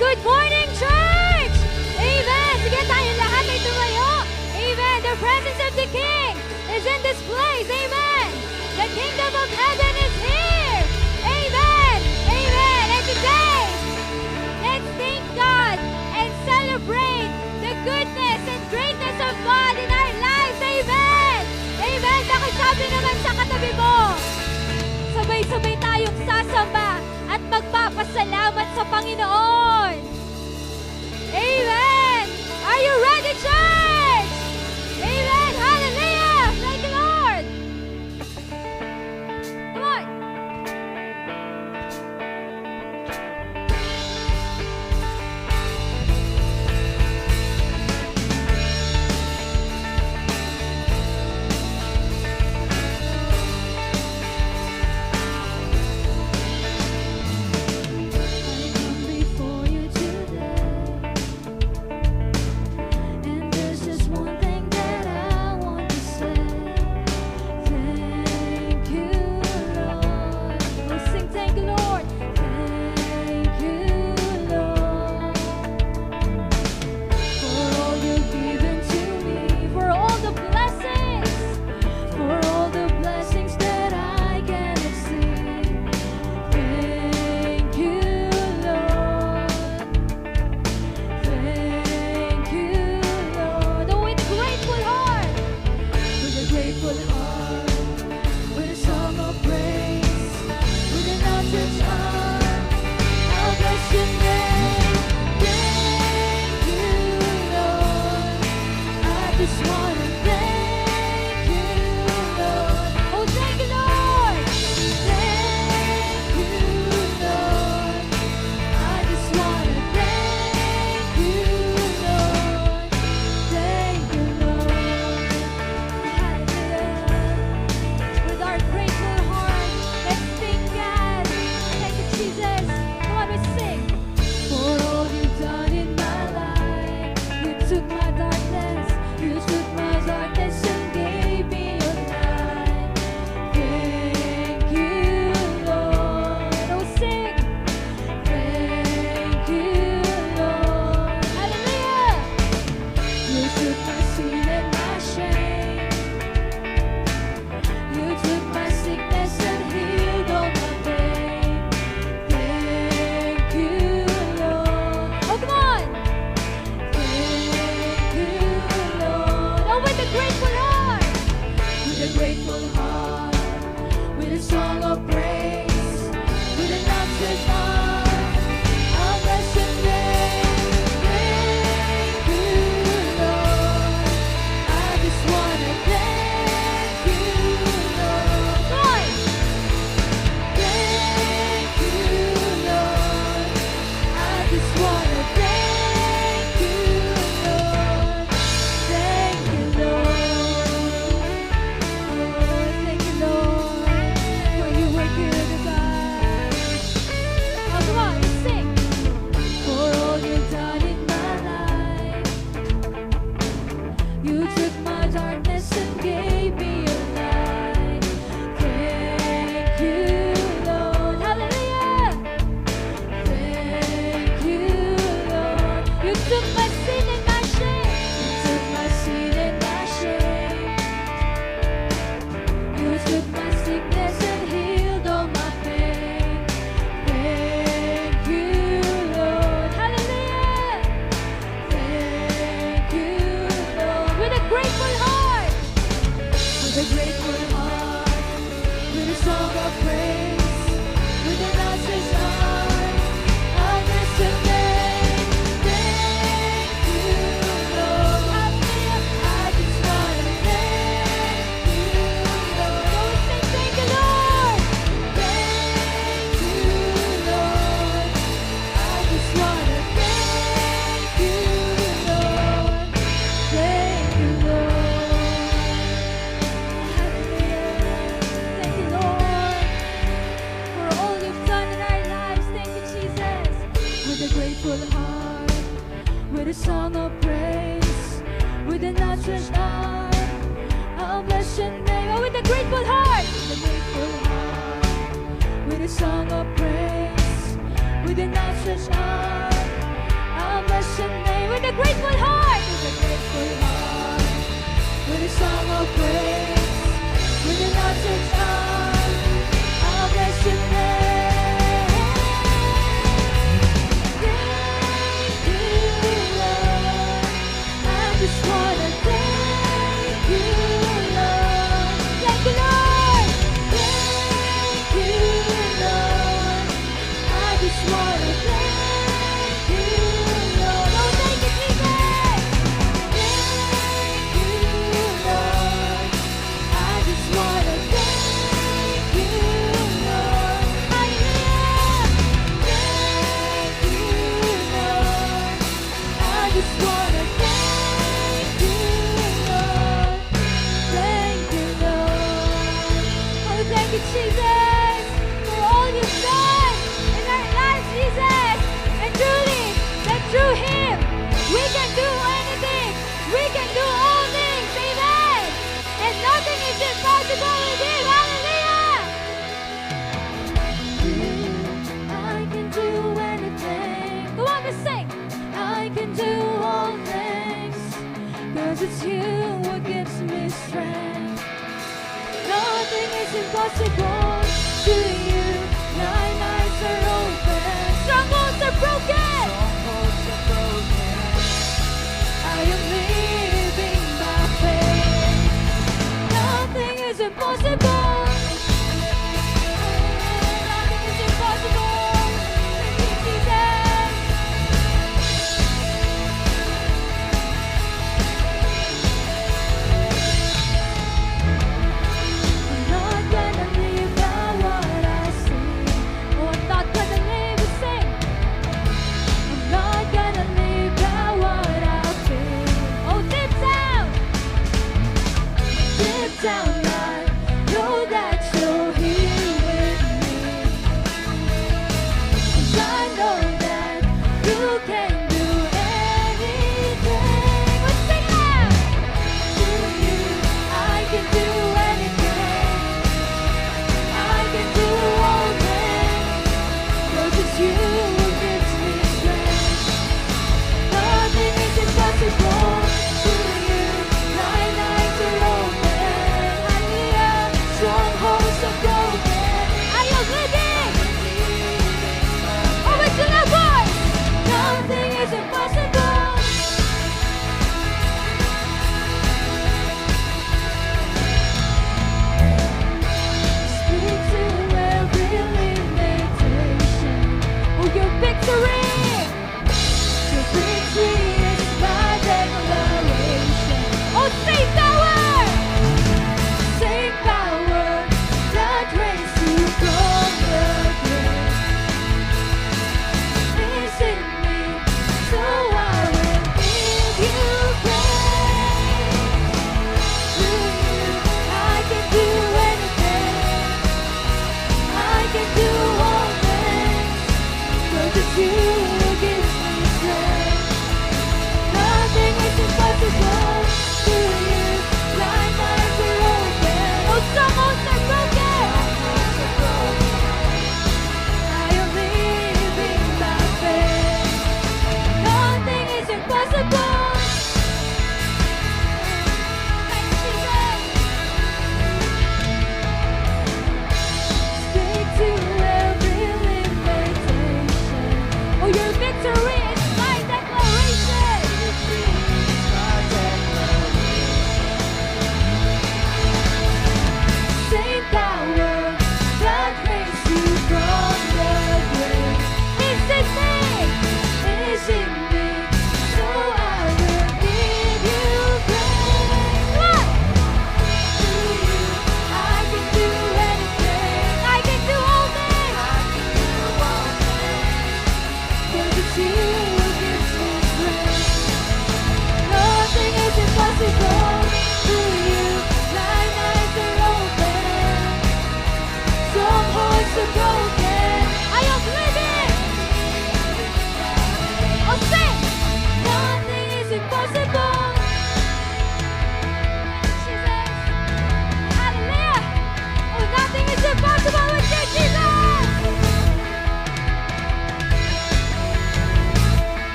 Good morning, church! Amen! Sige, tayo lahat ay tumayo. Amen! The presence of the King is in this place. Amen! The kingdom of heaven is here. Amen! Amen! And today, let's thank God and celebrate the goodness and greatness of God in our lives. Amen! Amen! Pakisabi naman sa katabi mo, sabay-sabay tayong sasamba at magpapasalamat sa Panginoon. Amen! Are you ready, church? Amen! Hallelujah! Thank you, Lord! Come on! With a song of praise, with an outstretched arm, your name with a grateful heart, with a grateful heart, with a song of praise, with an outstretched arm. I'll bless your name. Thank you, Lord. I just wanna thank you, Lord. Thank you, Lord. Thank you, Lord. I just wanna thank you, Lord. Oh, thank you, Jesus. Thank you, Lord. I just wanna thank you, Lord. Hallelujah. Thank you, Lord. I just wanna thank you, Lord. Thank you, Lord. Oh, thank you, Jesus, for all you've done in our lives, Jesus. And truly, that through Him, we can do anything. We can do all things. Amen. And nothing is impossible with Him. Hallelujah. I can do anything. Come on, let's sing. I can do all things, 'cause it's you who gives me strength. Nothing is impossible to you. My eyes are open. Strongholds are broken. I am living by faith. Nothing is impossible. Nothing is impossible. Thank you, Jesus. I'm not gonna live by what I see. Oh, I'm not gonna live the same. I'm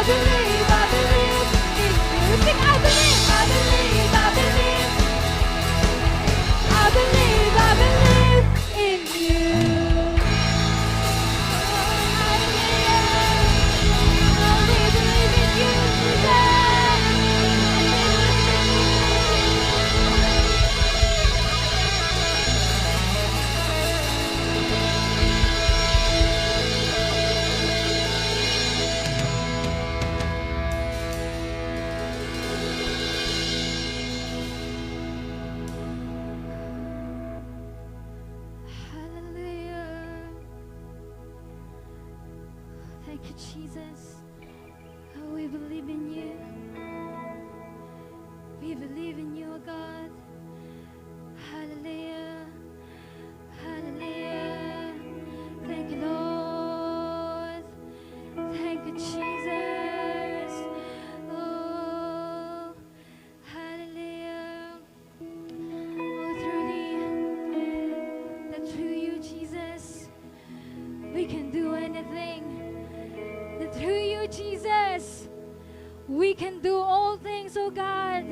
believe in you. Sing, I believe, I believe, I believe. I believe in you. Oh, we believe in you, Jesus. Hallelujah. Thank you, Jesus. Oh, we believe in you. We believe in you, oh God. Hallelujah. Hallelujah. Thank you, Lord. Thank you, Jesus. Oh, hallelujah. Oh, through you, Jesus, we can do anything. That through you, Jesus, we can do all things, oh God.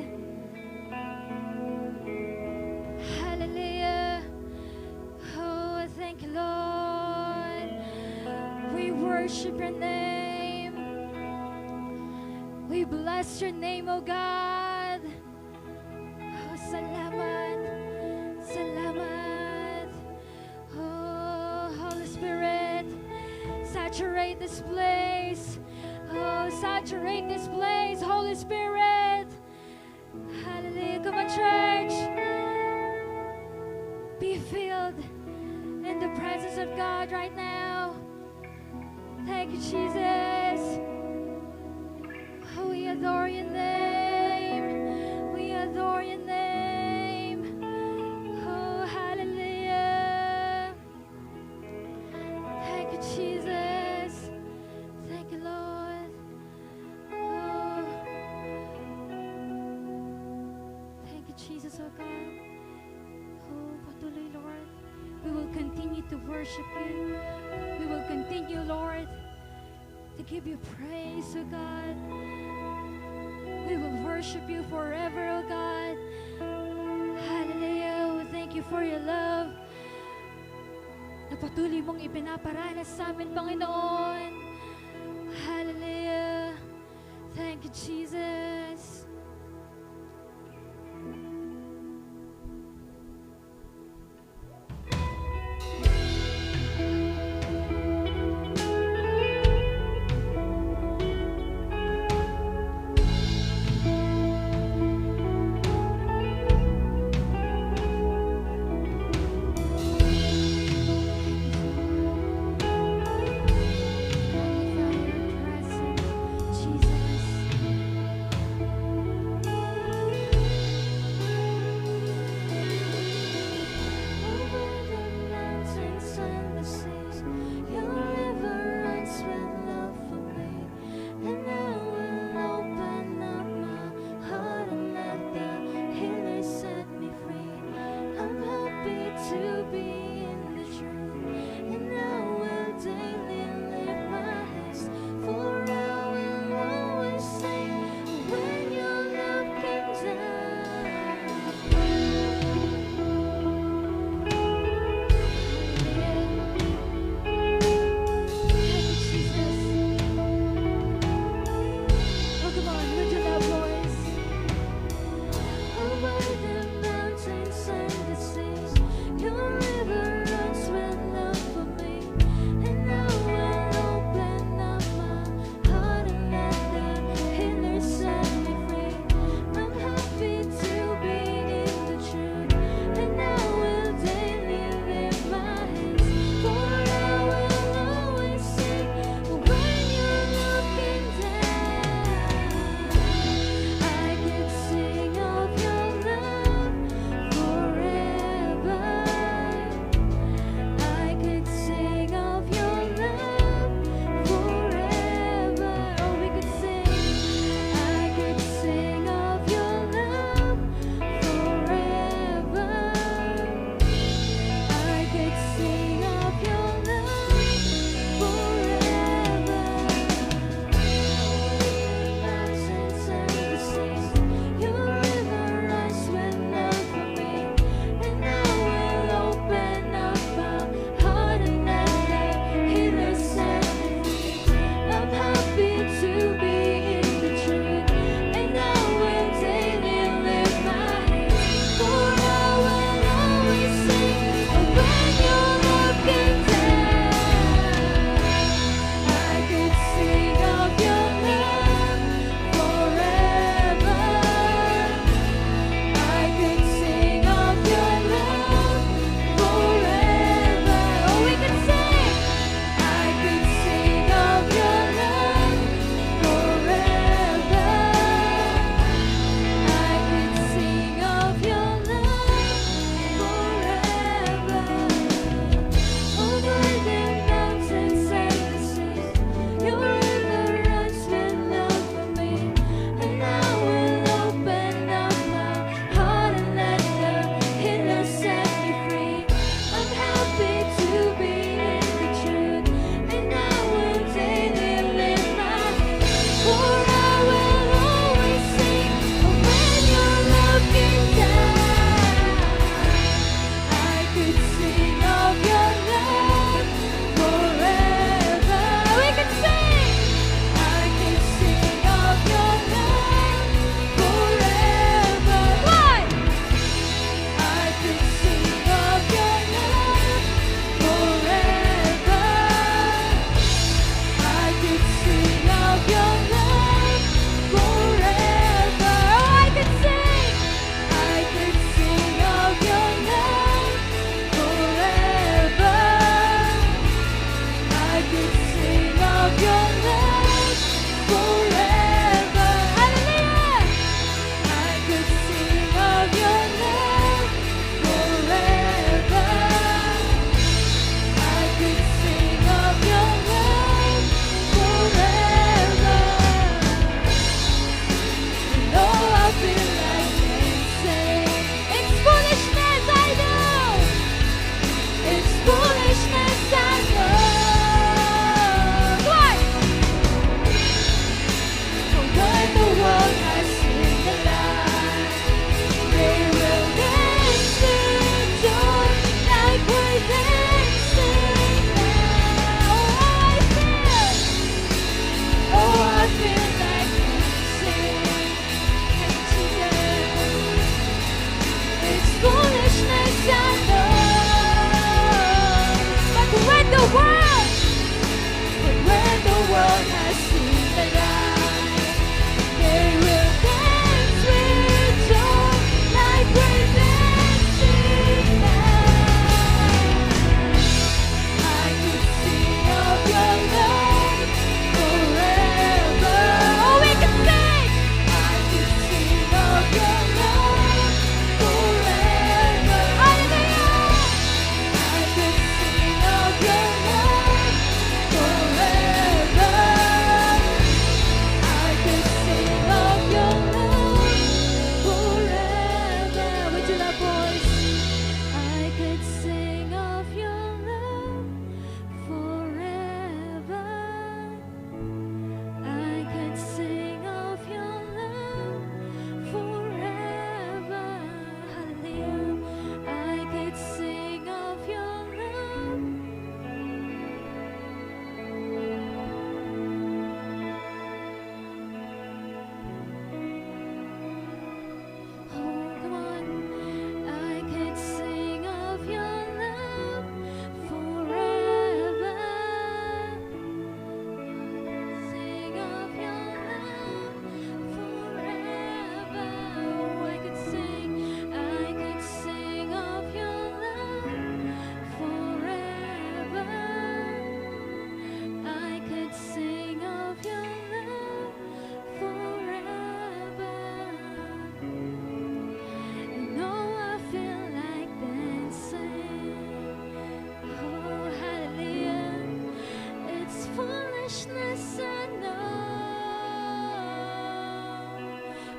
Hallelujah. Oh, thank you, Lord. We worship your name. We bless your name, oh God. Oh, salamat. Salamat. Oh, Holy Spirit, saturate this place. Oh, saturate this place, Holy Spirit. Hallelujah. Come on, church. Be filled in the presence of God right now. Thank you, Jesus. Oh, we adore your name. We adore your name. Oh, hallelujah. Thank you, Jesus. Thank you, Lord. Oh, thank you, Jesus, oh God. Oh, patuloy, Lord. We will continue to worship you. We will continue, Lord, to give you praise, oh God. We will worship you forever, oh God. Hallelujah. We thank you for your love na patuloy mong ipinaparanas sa amin, Panginoon. Hallelujah. Thank you, Jesus.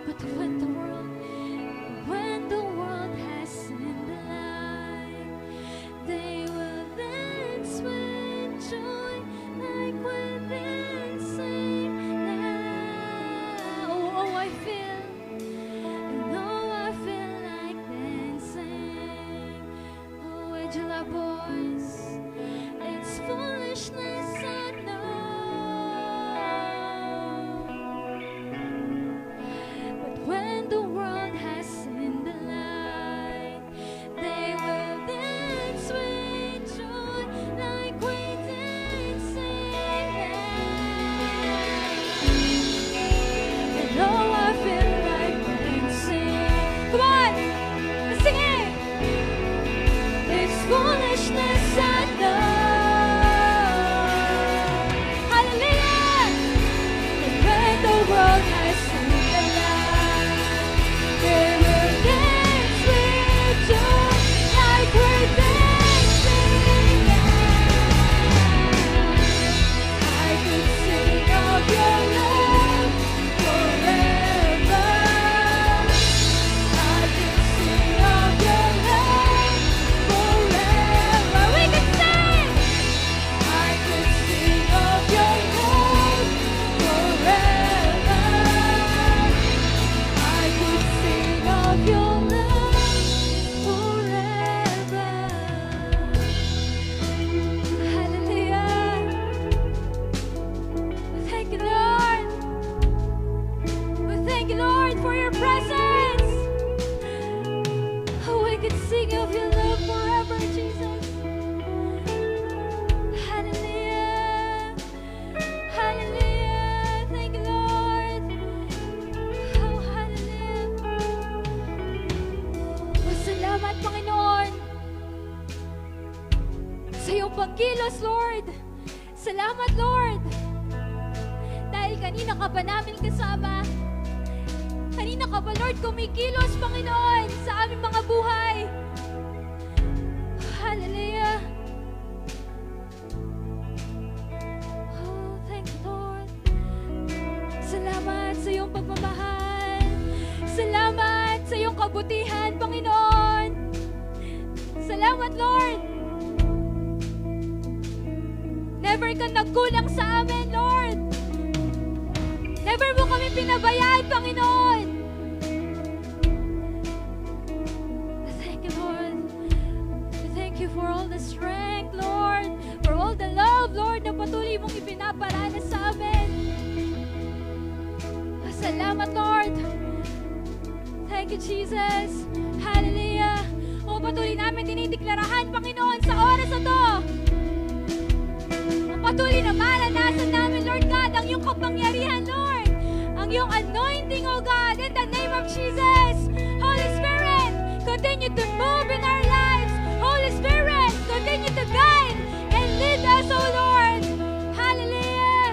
But when the world has seen the light, they will dance with joy like we're dancing now. Oh, I feel, and oh, I feel like dancing. Oh, Angela boys, it's foolishness, I know. But when the world has seen the light, they will dance with joy like we dancing now. And oh, I feel like dancing. Come on, let's sing it. It's foolishness, I know. Hallelujah. And when the world has seen the light, they will dance with joy like we're dancing now. I could sing of your love forever. I could sing of your love forever. We could sing. I could sing of your love forever. I could sing of your love forever. Hallelujah. Thank you, Lord. We thank you, Lord, for your presence. Oh, we could sing of your love forever, Jesus. Hallelujah. Hallelujah. Thank you, Lord. Oh, hallelujah. Oh, salamat, Panginoon, sa iyong pagkilos, Lord. Salamat, Lord. Dahil kanina ka pa namin kasama. Kanina ka pa, Lord, kumikilos, Panginoon, sa aming mga buhay. Hallelujah. Oh, thank you, Lord. Salamat sa iyong pagmamahal. Salamat sa iyong kabutihan, Panginoon. Salamat, Lord. Never ka nagkulang sa amin, Lord. Never mo kami pinabayaan, Panginoon. Thank you, Lord. Thank you for all the strength, Lord. For all the love, Lord, na patuloy mong ipinaparana sa amin. Salamat, Lord. Thank you, Jesus. Hallelujah. O patuloy namin dinideklarahan, Panginoon, sa oras na to. Ang patuloy na maranasan namin, Lord God, ang iyong kapangyarihan, Lord. Ang iyong anointing, O God, in the name of Jesus. Holy Spirit, continue to move in our lives. Holy Spirit, continue to guide and lead us, O Lord. Hallelujah.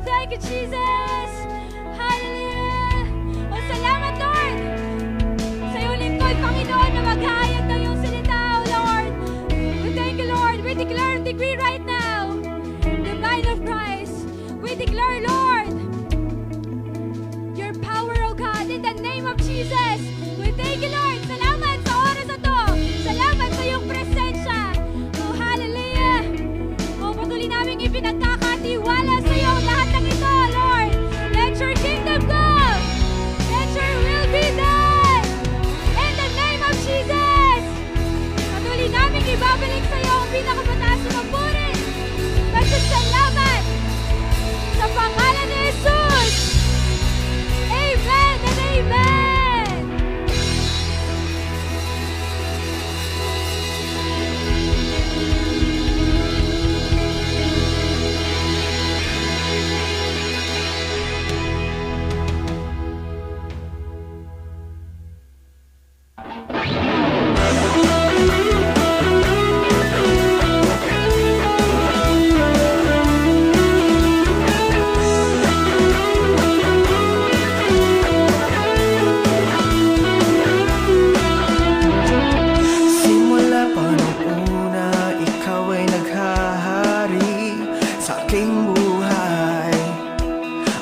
Thank you, Jesus. Hallelujah. O salamat, Lord, sa iyong lingkod, Panginoon, na maghahayag ng iyong salita, O Lord. We thank you, Lord. We declare and decree right now the mind of Christ. We declare, Lord, your power, O God, in the name of Jesus. We thank you, Lord. Salamat sa oras na to. Salamat sa iyong presensya. Oh, hallelujah. Oh, patuloy namin ipinagkakatiwala sa iyo lahat ng ito, Lord. Let your kingdom come. Let your will be done. In the name of Jesus. Patuloy namin ibabalik sa iyo ang pinakamataas na papuri. Salamat sa pangalan ni Jesus. Amen and amen. aking buhay.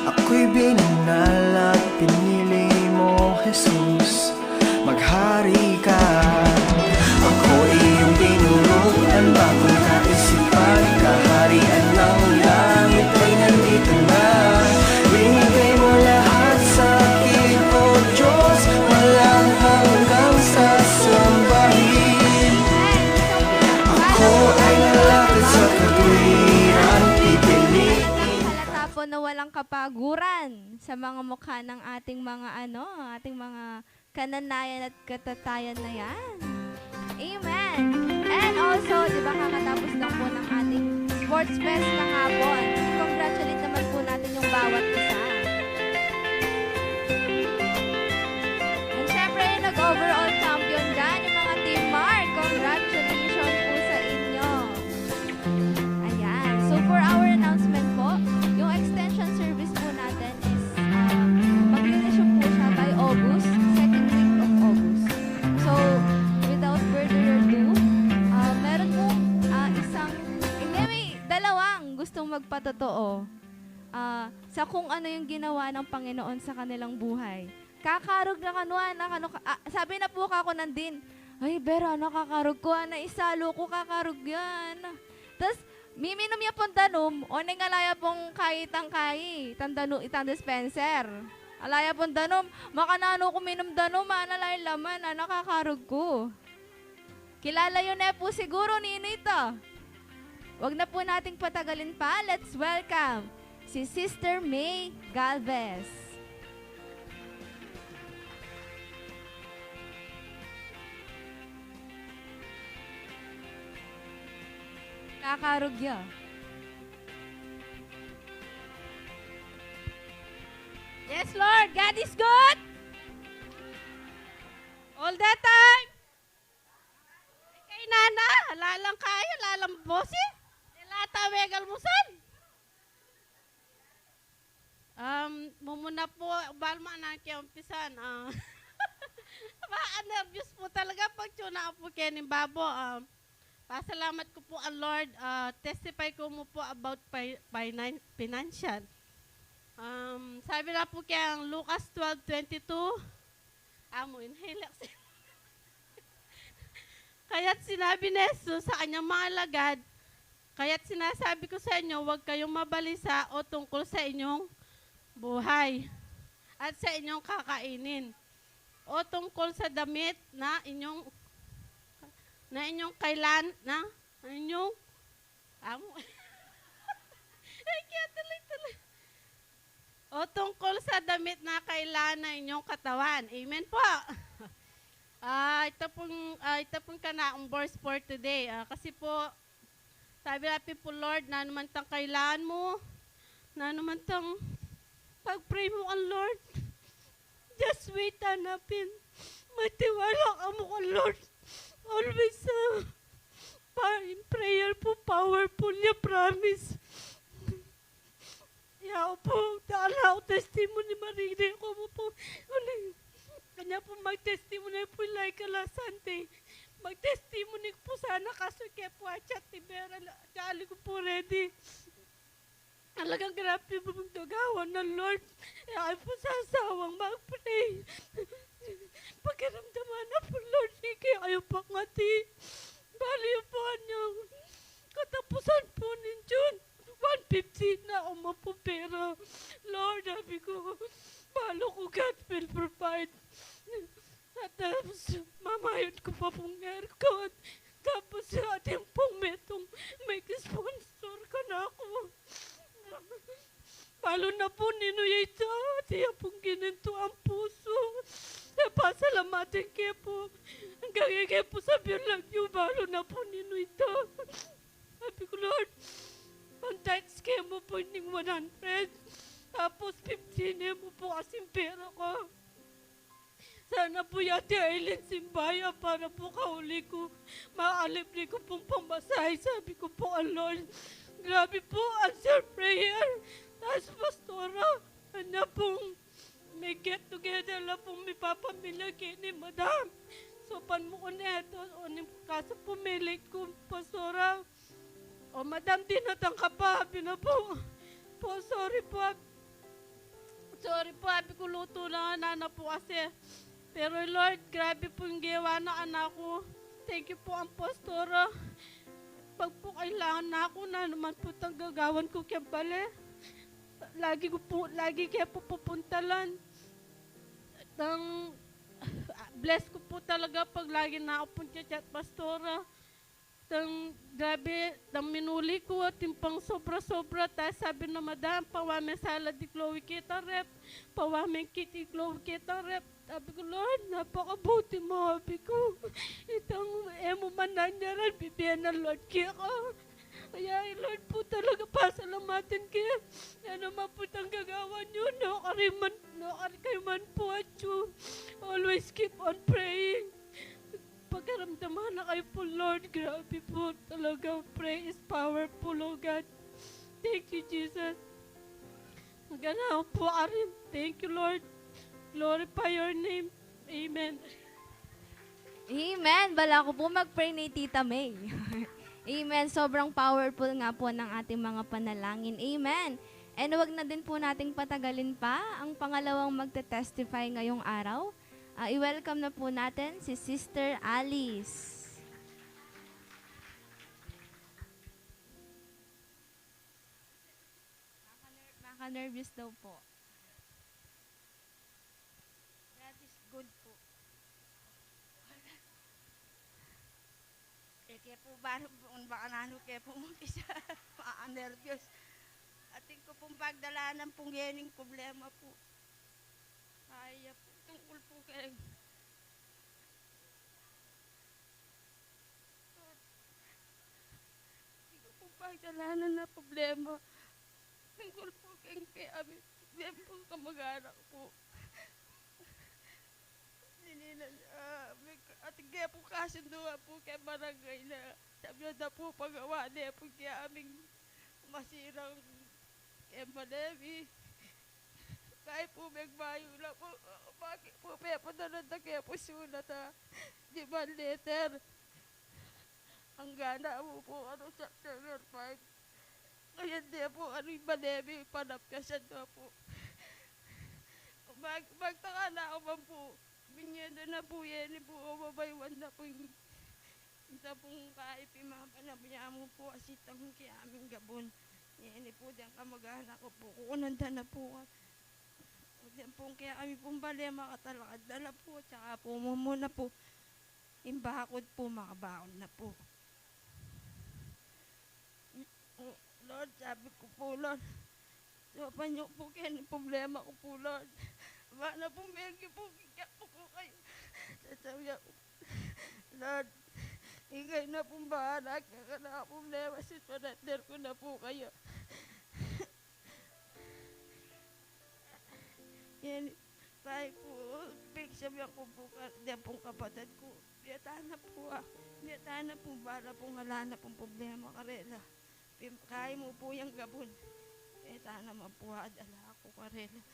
Ako'y binanal at pinili mo sa mga mukha ng ating mga kananayan at katatayan na yan. Amen. And also, di ba kakatapos lang po ng ating sports fest kahapon. Congratulate naman po natin yung bawat isa. And syempre, yung nag-overall champion dyan, yung mga Team Mark. Congratulations po sa inyo. Ayan. So, for our announcement po, yung extension service po natin is mag-resume po siya by August, second week of August. So, without further ado, meron po may dalawang gustong magpatotoo sa kung ano yung ginawa ng Panginoon sa kanilang buhay. Kakarog na kanuan, sabi na po ako nandin, ay, Bera, nakakarog ko, isalo ko, kakarog yan. Tapos, miminom niya pong danom, o nengalaya pong kaitang itang dispenser. Alaya pong danom, makanano ko minom danom, analay laman, nakakarog ko. Kilala yun na po siguro ni Nita. Wag na po nating patagalin pa, let's welcome si Sister May Galvez. Kakarugya. Yes, Lord, God is good. All the time. Kay nana, halalang kaya, halalang bosi. Nilata wegal musan. Mumuna po, balma na kaya umpisan. Nervous po talaga pag tuna po kaya ni Babo. Pasalamat ko po ang Lord. Testify ko mo po about financial. Sabi na po kaya ang Lucas 12:22. Amo, inhale. Kaya't sinabi ni Jesus sa kanyang mga alagad, kaya't sinasabi ko sa inyo, huwag kayong mabalisa o tungkol sa inyong buhay at sa inyong kakainin o tungkol sa damit na inyong kailan na inyong amo ay kaya tuloy o tungkol sa damit na kailan na inyong katawan. Amen po. Ito pong kanaong verse for today. Kasi po sabi natin po, Lord, na naman tang kailan mo, na naman tang pag-pray mo ang Lord, just wait hanapin. Matiwala ka mo ang Lord. Always in prayer po, powerful niya, promise. Yaw po, dala ko testimony, marinig ko mo po. Kanya po mag-testimony po like Sunday. Mag-testimony po sana kaso kaya po chat ni Vera, dali ko po ready. Talagang grabe po mong tugawan ng Lord. Ay po sasawang mag-pray. Pagkaramdaman na po, Lord, sige, ayaw pa ngati. Baliw po niyo. Katapusan po ni June. 150 na umapo pera. Lord, sabi ko, palo ko God will provide. At tapos, mamayot ko pa pong aircon. Tapos, ating pong may sponsor ka na ako. Palo na po ninuyita. Tiya pong gininto ang puso. Pasalamatin kayo po. Hanggang kayo po sabihin lang niyo, balo na po ninuyita. Sabi ko, Lord, ang text kayo mo po yung 100. Tapos 15 mo po kasing pera ko. Sana po yate Aileen Simbaya para po kahuli ko. Maalibre ko pong pamasahe. Sabi ko po, Lord, grabe po, answer prayer. Tapos pastora, ano pong may get together lang pong may papamilya kayo ni Madam. So, pan mo ko neto, o kaso pumilit ko, pastora. O, Madam, dinatang ka pa, po, sorry po. Sorry po, habi ko luto lang nana po kasi. Pero Lord, grabe po yung gawa ng anak ko. Thank you po ang pastora. Pag po kailangan na ako na naman po tanggagawan ko kaya bale. Lagi kaya po pupuntalan. Bless ko po talaga pag lagi na ako punta chat pastora. Grabe, tang minuli ko at yung pang sobra-sobra. Tapos sabi na madam, pawame sala di Chloe kita rep. Pawame kiti Chloe kita rep. Sabi ko, Lord, napakabuti mo. Sabi ko, itang emo mananyaran, bibiyan ng Lord kaya ka. Kaya Lord po talaga pasalamatin kaya. Ano man po itang gagawa nyo, nakariman po at you. Always keep on praying. Pagkaramdaman na kayo po, Lord. Grabe po talaga. Pray is powerful, oh God. Thank you, Jesus. Ganaw po, Arin. Thank you, Lord. Glorify your name. Amen. Amen. Bala ko po mag-pray ni Tita May. Amen. Sobrang powerful nga po ng ating mga panalangin. Amen. And wag na din po nating patagalin pa ang pangalawang magte-testify ngayong araw. I-welcome na po natin si Sister Alice. Maka-nervous daw po. That is good po. Kaya po baka nano kaya po mag-isa, maa-nervyos. Ating ko pong pagdala ng pong yening problema po. Kaya po, tungkol po kayo. Ating ko pong pagdala na problema. Tungkol po kayo kay amin. Diyan po kamag-anak po. At kaya po kasunduan po kay barangay na sabi na po pagawa niya po kaya aming masirang Emalevi. Kaya po magbayo na po, bakit po pepadalan na kaya po sulat di ba letter. Ang gana mo po September 5. Kaya di po yung Malevi panapkasan na po. Magtaka na ako man po. Binyendo na po yan, po mabaywan na po yung isa pong kaipi mga panabiya mo po asitang kaya aming gabon. Yan po diyan kamag-anak ko po, kukunanda na po. Diyan po kaya kami pong bali makatalakad dala po, tsaka po muna po, imbakod po makabaon na po. Lord, sabi ko po, Lord, sabi niyo po kaya yung problema ko po, Lord. Baka po medyo po, kaya po kayo. Sasabi ako, Lord, ikay na pong bahala, kaya na problema, surrender ko na po kayo. Yan, kaya po, sabihan ko po, diyan pong kapatid ko, biyatahan na po biyatahan na po, bahala pong hala na pong problema, karela. Kaya mo po yung gabon, biyatahan naman po, adala ako, karela.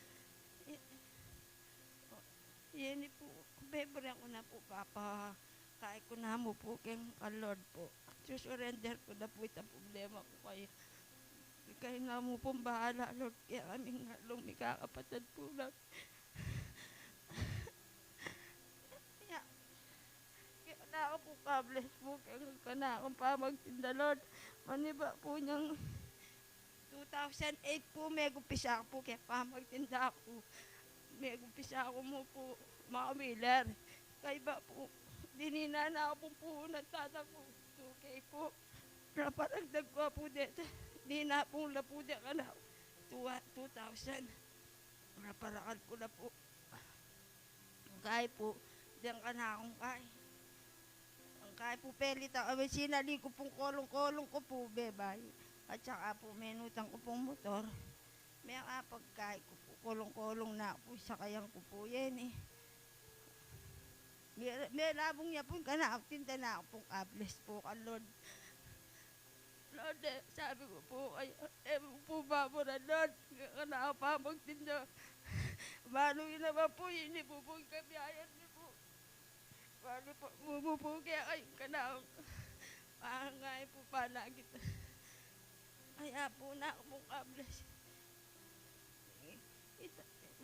Yan po, bebrehan ko na po, Papa. Kaya ko na mo po kayong Lord po. Susurrender ko na po itang problema ko kayo. Kaya na mo pong bahala, Lord. Kaya kaming lumikakapatid po lang. Kaya na ako po ka-bless po. Kaya na akong pamagtinda, Lord. Maniba po niyang 2008 po, may gumpisa ako po. Kaya pamagtinda ako. May gumpisa ako mo po, mga Miller. Kaya ba po, dinina na ako pong puhunan tata po. Okay po. Naparagdag ko po dito. Di na pong lapo di ka na. 2,000. Naparakal ko na po. Kaya po, diyan ka na akong kaya. Ang kaya po pelita. Sinali ko pong kolong-kolong ko po, bebay. At saka po, menutang ko pong motor. May pagkaya ko po, kolong-kolong na po, sakayang ko po yan eh. May labong niya po, tinda na ako pong bless po ka, Lord. Lord, sabi ko po, po ba mo na, Lord, ka pa magtinda. Maluin naman po, hindi po po kabiyayan niyo po. Paano po, po kaya kayo ka na, pangangay po palagi. Kaya po na ako pong bless.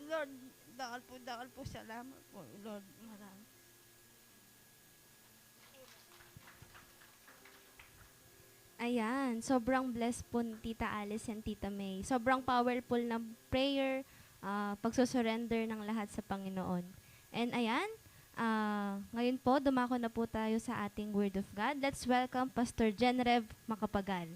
Lord, dakal po, salamat po, Lord, marami. Ayan, sobrang blessed po ni Tita Alice and Tita May. Sobrang powerful na prayer, pagsusurrender ng lahat sa Panginoon. And ayan, Ngayon po, dumako na po tayo sa ating Word of God. Let's welcome Pastor Jenrev Macapagal.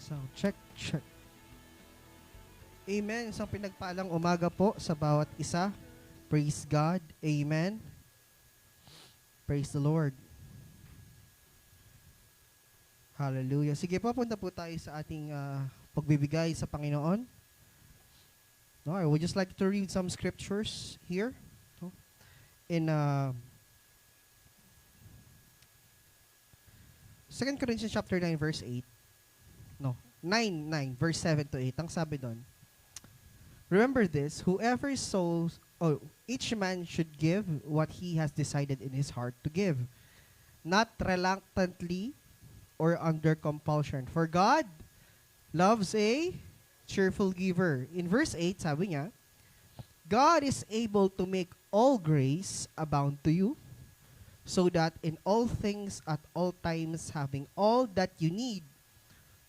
So, check, check. Amen. Isang pinagpalang umaga po sa bawat isa. Praise God. Amen. Praise the Lord. Hallelujah. Sige po, punta po tayo sa ating pagbibigay sa Panginoon. No, I would just like to read some scriptures here. No? In 2 Corinthians chapter 9, verse 8. No, 9, verse 7 to 8. Ang sabi doon, remember this, whoever sows, each man should give what he has decided in his heart to give, not reluctantly or under compulsion. For God loves a cheerful giver. In verse 8, sabi niya, God is able to make all grace abound to you, so that in all things at all times, having all that you need,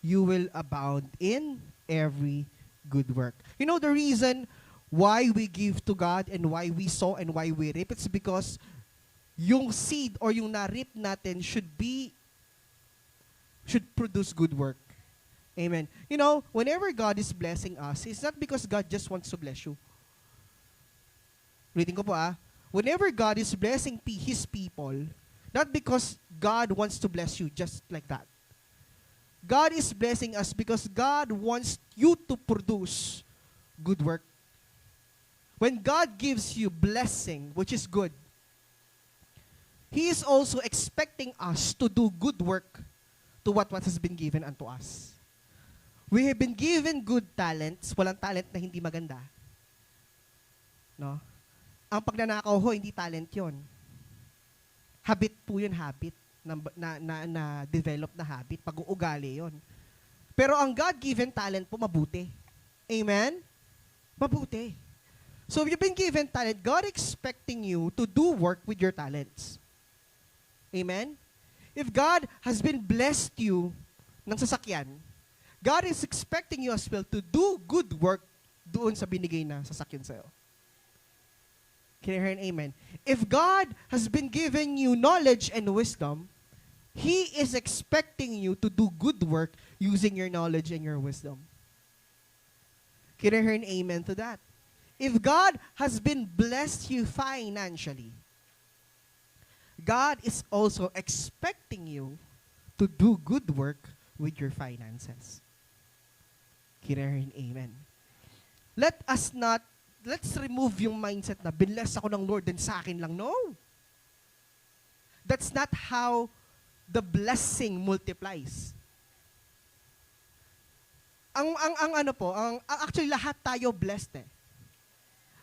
you will abound in every good work. You know the reason why we give to God and why we sow and why we reap? It's because yung seed or yung na-reap natin should produce good work. Amen. You know, whenever God is blessing us, it's not because God just wants to bless you. Reading ko po Whenever God is blessing His people, not because God wants to bless you just like that. God is blessing us because God wants you to produce good work. When God gives you blessing, which is good, He is also expecting us to do good work to what has been given unto us. We have been given good talents. Walang talent na hindi maganda. No? Ang pagnanakaw ho, hindi talent yon. Habit po yun, habit. Na develop na habit, pag-uugali yon. Pero ang God-given talent po, mabuti. Amen? Mabuti. So if you've been given talent, God expecting you to do work with your talents. Amen? If God has been blessed you ng sasakyan, God is expecting you as well to do good work doon sa binigay na sasakyan sa'yo. Can you hear an amen? If God has been giving you knowledge and wisdom, He is expecting you to do good work using your knowledge and your wisdom. Can you hear an amen to that? If God has been blessed you financially, God is also expecting you to do good work with your finances. Can you hear an amen? Let's remove yung mindset na binless ako ng Lord then sa akin lang. No. That's not how the blessing multiplies. Actually lahat tayo blessed eh.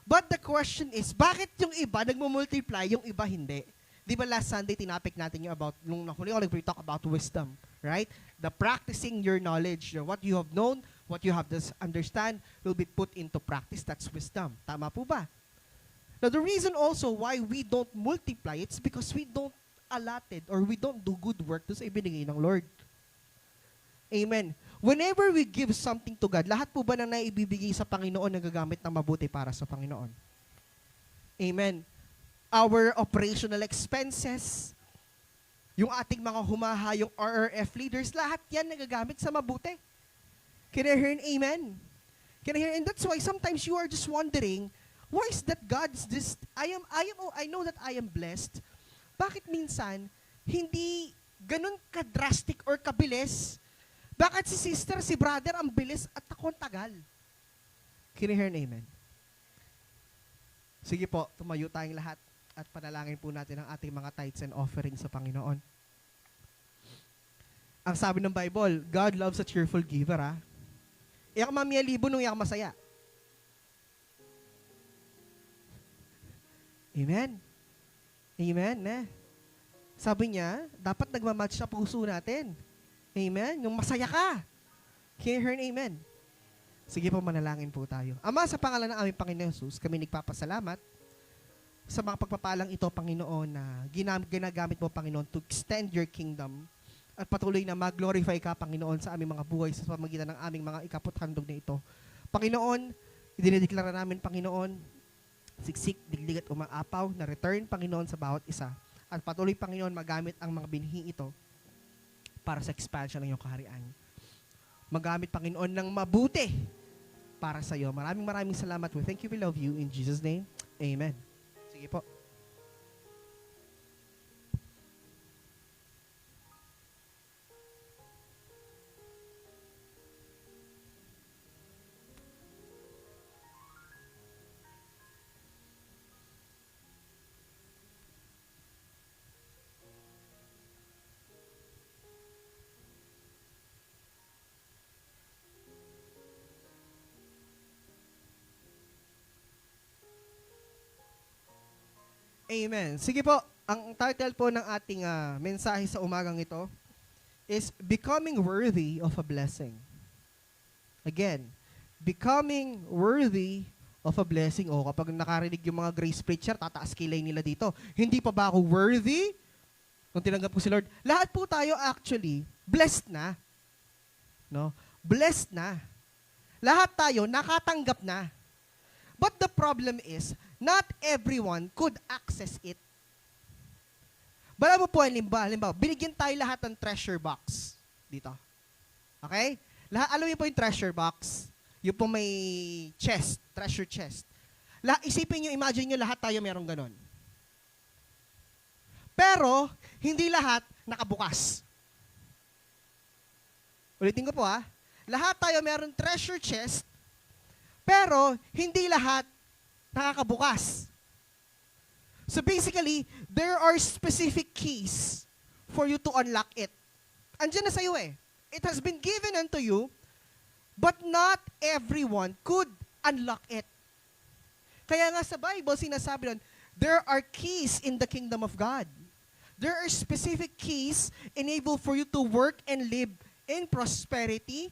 But the question is, bakit yung iba nagmo-multiply, yung iba hindi? Di ba last Sunday tinapik natin yung about, nung nahuli ko nag-talk about wisdom, right? The practicing your knowledge, what you have known, what you have to understand will be put into practice. That's wisdom. Tama po ba? Now, the reason also why we don't multiply, it's because we don't allotted or we don't do good work doon sa ibinigay ng Lord. Amen. Whenever we give something to God, lahat po ba na naibibigay sa Panginoon nagagamit na mabuti para sa Panginoon? Amen. Our operational expenses, yung ating mga humahayong RRF leaders, lahat yan nagagamit sa mabuti. Can I hear an amen? Can I hear? And that's why sometimes you are just wondering, why is that God's this? I know that I am blessed. Bakit minsan hindi ganun ka-drastic or kabilis? Bakit si sister, si brother ang bilis at ako ang tagal? Can I hear an amen? Sige po, tumayo tayong lahat at panalangin po natin ang ating mga tithes and offerings sa Panginoon. Ang sabi ng Bible, God loves a cheerful giver, ha? Iyak mamaya libo nung iyak masaya. Amen. Amen. Sabi niya, dapat nagmamatch sa puso natin. Amen. Yung masaya ka. Can you hear an amen? Sige po, manalangin po tayo. Ama, sa pangalan ng aming Panginoon Jesus, kami nagpapasalamat sa mga pagpapalang ito, Panginoon, na ginagamit mo, Panginoon, to extend your kingdom at patuloy na mag-glorify ka, Panginoon, sa aming mga buhay sa pamagitan ng aming mga ikaputhandog na ito. Panginoon, idinideklara namin, Panginoon, siksik, diglig at umaapaw na return, Panginoon, sa bawat isa. At patuloy, Panginoon, magamit ang mga binhi ito para sa expansion ng iyong kaharian. Magamit, Panginoon, ng mabuti para sa iyo. Maraming salamat. We thank you, we love you. In Jesus' name, amen. Sige po. Amen. Sige po, ang title po ng ating mensahe sa umagang ito is Becoming Worthy of a Blessing. Again, becoming worthy of a blessing. O kapag nakarinig yung mga grace preacher, tataas kilay nila dito. Hindi pa ba ako worthy? Nung tinanggap ko si Lord, lahat po tayo actually blessed na. No? Blessed na. Lahat tayo nakatanggap na. But the problem is, not everyone could access it. Bala mo po, halimbawa, binigyan tayo lahat ng treasure box dito. Okay? Alam niyo po yung treasure box? Yung po may chest, treasure chest. Isipin niyo, imagine niyo lahat tayo merong ganon. Pero, hindi lahat nakabukas. Ulitin ko po lahat tayo meron treasure chest, pero hindi lahat nakakabukas. So basically, there are specific keys for you to unlock it. Andiyan na sa iyo It has been given unto you, but not everyone could unlock it. Kaya nga sa Bible, sinasabi doon, there are keys in the kingdom of God. There are specific keys enable for you to work and live in prosperity,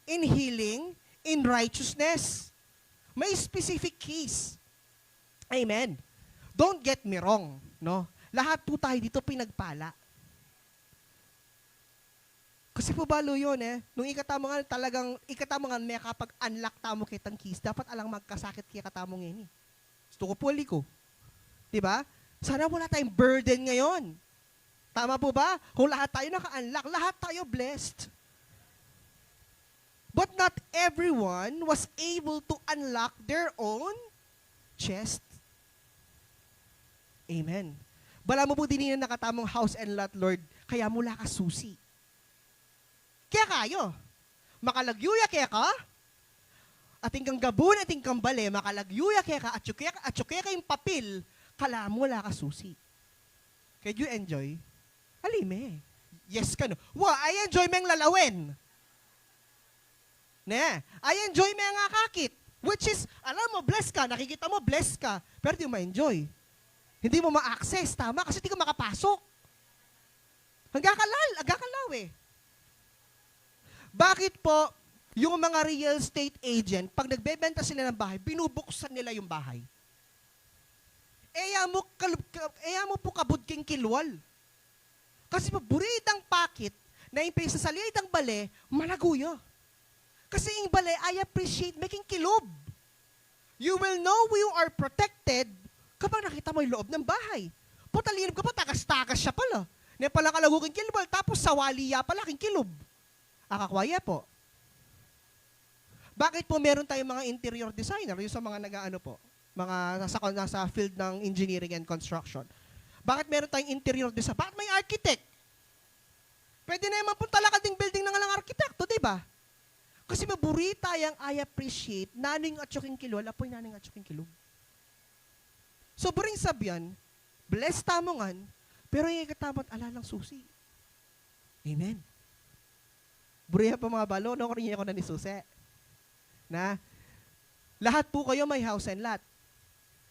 in healing, in righteousness. May specific keys. Amen. Don't get me wrong, no? Lahat po tayo dito pinagpala. Kasi po balo yun nung ikatamo nga may kapag unlock tamo kitang keys, dapat alang magkasakit kaya katamo ngayon Gusto ko po ko. Diba? Sana wala tayong burden ngayon. Tama po ba? Kung lahat tayo naka-unlock, lahat tayo blessed. But not everyone was able to unlock their own chest. Amen. Bala mo po din na nakatamong house and lot, Lord, kaya mula ka susi. Kaya kayo, makalagyuya kaya ka, ating kang gabon, ating kang bale, makalagyuya kaya ka, at tsukya kayong papil, kala mula ka susi. Can you enjoy? Alime. Yes ka no. I enjoy meng lalawin. I enjoy meng kakit. Which is, alam mo, blessed ka, nakikita mo, blessed ka, pero di mo ma-enjoy. Hindi mo ma-access, tama? Kasi di ka makapasok. Agakalaw Bakit po, yung mga real estate agent, pag nagbebenta sila ng bahay, binubuksan nila yung bahay. Eya mo po kabudking kilwal. Kasi paboritang pakit, na yung sa salitang bale, malaguyo. Kasi yung bale, I appreciate making kilob. You will know you are protected kapag nakita mo yung loob ng bahay. Putalinib ka pa, takas-takas siya pala. Na pala kalaguking kilbal, tapos sawaliya pala king kilob. Akakwaya po. Bakit po meron tayong mga interior designer, yung sa mga nasa field ng engineering and construction? Bakit meron tayong interior design? Bakit may architect? Pwede na naman po talakad ng building ng alang arkitekto, di ba? Kasi maburi tayang I appreciate naning at yoking kilol, apoy naning at yoking kilog. So, buring sabyan, blessed tamongan, pero yung ikatamot alalang susi. Amen. Buriya pa mga balo, no? Kurinya ko na ni Susi. Na, lahat po kayo may house and lot.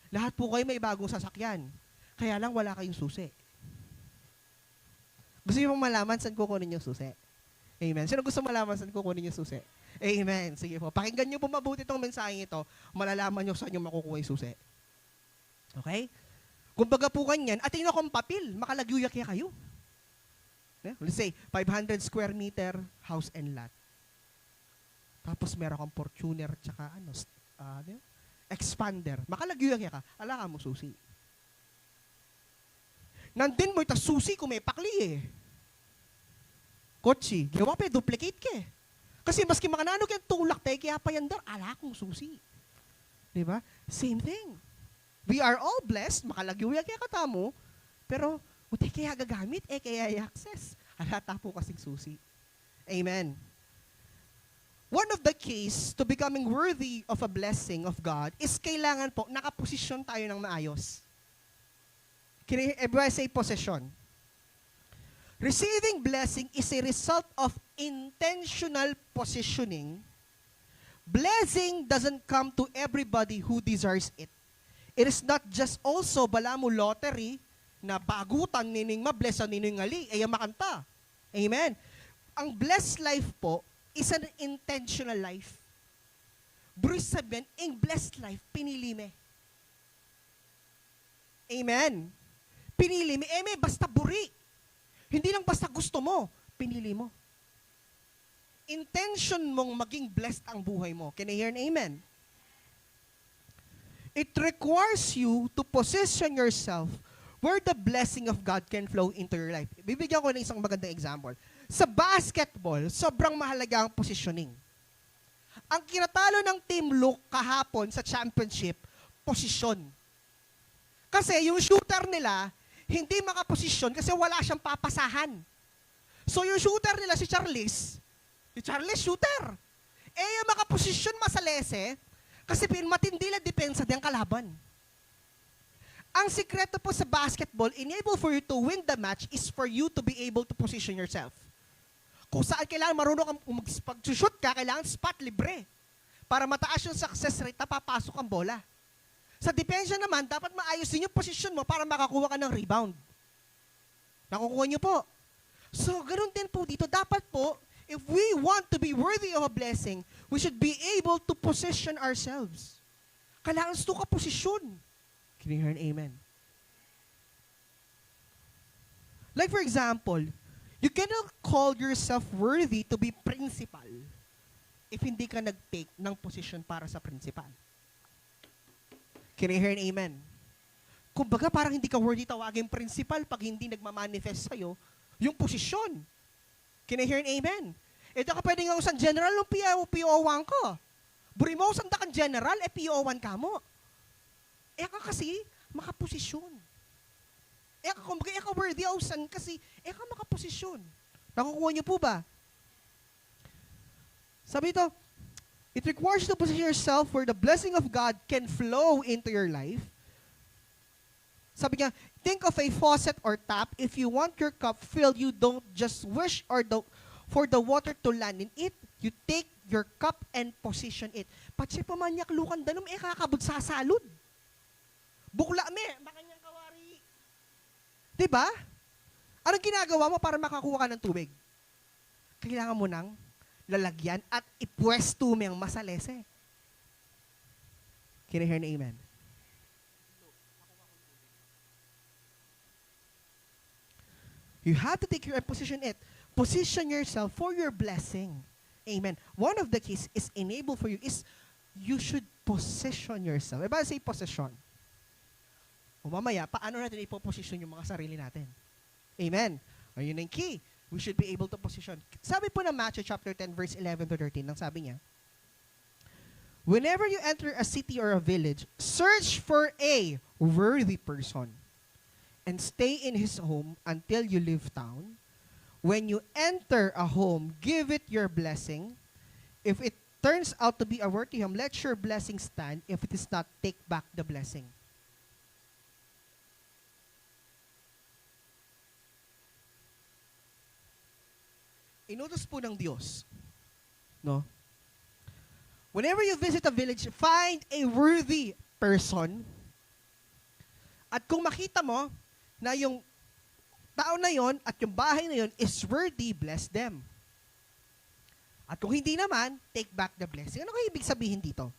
Lahat po kayo may bagong sasakyan. Kaya lang wala kayong susi. Gusto niyo pong malaman saan kukunin yung susi? Amen. Sino gusto malaman saan kukunin yung susi? Amen. Sige po. Pakinggan niyo po mabuti itong mensaheng ito. Malalaman niyo saan yung makukuha yung susi. Okay? Kumbaga po kanyan, at tingnan ko ang papel, makalagyuyak kayo. Let's say, 500 square meter house and lot. Tapos meron kang Fortuner, tsaka expander. Makalagyuyak ka, ala ka mo susi. Nandin mo ita susi kung may pakli eh. Kotsi, gawa pa duplicate ka eh. Kasi maski makanano kaya tulak tayo, kaya pa yandar, ala kong susi. Diba? Same thing. We are all blessed, makalagyuyak kaya katamo, pero uti kaya gagamit, kaya i-access. Alata po kasing susi. Amen. One of the keys to becoming worthy of a blessing of God is kailangan po, nakaposisyon tayo ng maayos. Everybody say possession. Receiving blessing is a result of intentional positioning. Blessing doesn't come to everybody who desires it. It is not just also bala mo lottery na bagutan nining mabless nining ngali ay makanta. Amen. Ang blessed life po is an intentional life. Bruce sabihin, ang blessed life, pinili me. Amen. Pinili me. May basta buri. Hindi lang basta gusto mo, pinili mo. Intention mong maging blessed ang buhay mo. Can I hear an amen? It requires you to position yourself where the blessing of God can flow into your life. Bibigyan ko ng isang magandang example. Sa basketball, sobrang mahalaga ang positioning. Ang kinatalo ng Team Luke kahapon sa championship, posisyon. Kasi yung shooter nila, hindi makaposisyon kasi wala siyang papasahan. So yung shooter nila, si Charles shooter. Yung makaposisyon masalese, kasi matindi lang depensa din kalaban. Ang sikreto po sa basketball, enable for you to win the match is for you to be able to position yourself. Kung saan kailangan marunong kang pag-shoot ka, kailangan spot libre. Para mataas yung success rate na papasok ang bola. Sa depensa naman, dapat maayos din yung position mo para makakuha ka ng rebound. Nakukuha niyo po. So, ganoon din po dito. Dapat po, if we want to be worthy of a blessing, we should be able to position ourselves. Kailangan gusto ka posisyon. Can you hear an amen? Like for example, you cannot call yourself worthy to be principal if hindi ka nag-take ng position para sa principal. Can you hear an amen? Kumbaga parang hindi ka worthy tawagin principal pag hindi nagmamanifest sa'yo yung posisyon. Can you hear an amen? Ito ka pwede nga usang general ng PO1 ko. Buri mo usang dakang general, PO1 ka mo. Ka kasi makaposisyon. Kumbaga ka worthy usan kasi ka makaposisyon. Nakukuha niyo po ba? Sabi ito, it requires you to position yourself where the blessing of God can flow into your life. Sabi niya, think of a faucet or tap. If you want your cup filled, you don't just wish for the water to land in it. You take your cup and position it. Patsi pamanyak lukan danom, kakabod sa salud. Bukla me, makanyang kawari. Diba? Anong ginagawa mo para makakuha ka ng tubig? Kailangan mo nang lalagyan at ipwesto mo yung masalese. Can I hear an amen? You have to take your position it. Position yourself for your blessing. Amen. One of the keys is enable for you is you should position yourself. Everybody say position. O mamaya, paano natin ipoposition yung mga sarili natin? Amen. Ayun ang key. We should be able to position. Sabi po ng Matthew chapter 10 verse 11 to 13, nang sabi niya, whenever you enter a city or a village, search for a worthy person and stay in his home until you leave town. When you enter a home, give it your blessing. If it turns out to be a worthy home, let your blessing stand. If it is not, take back the blessing. Inutos po ng Diyos, no? Whenever you visit a village, find a worthy person At kung makita mo na yung tao na yon at yung bahay na yon is worthy, bless them. At kung hindi naman, take back the blessing. Ano kaya ibig sabihin dito?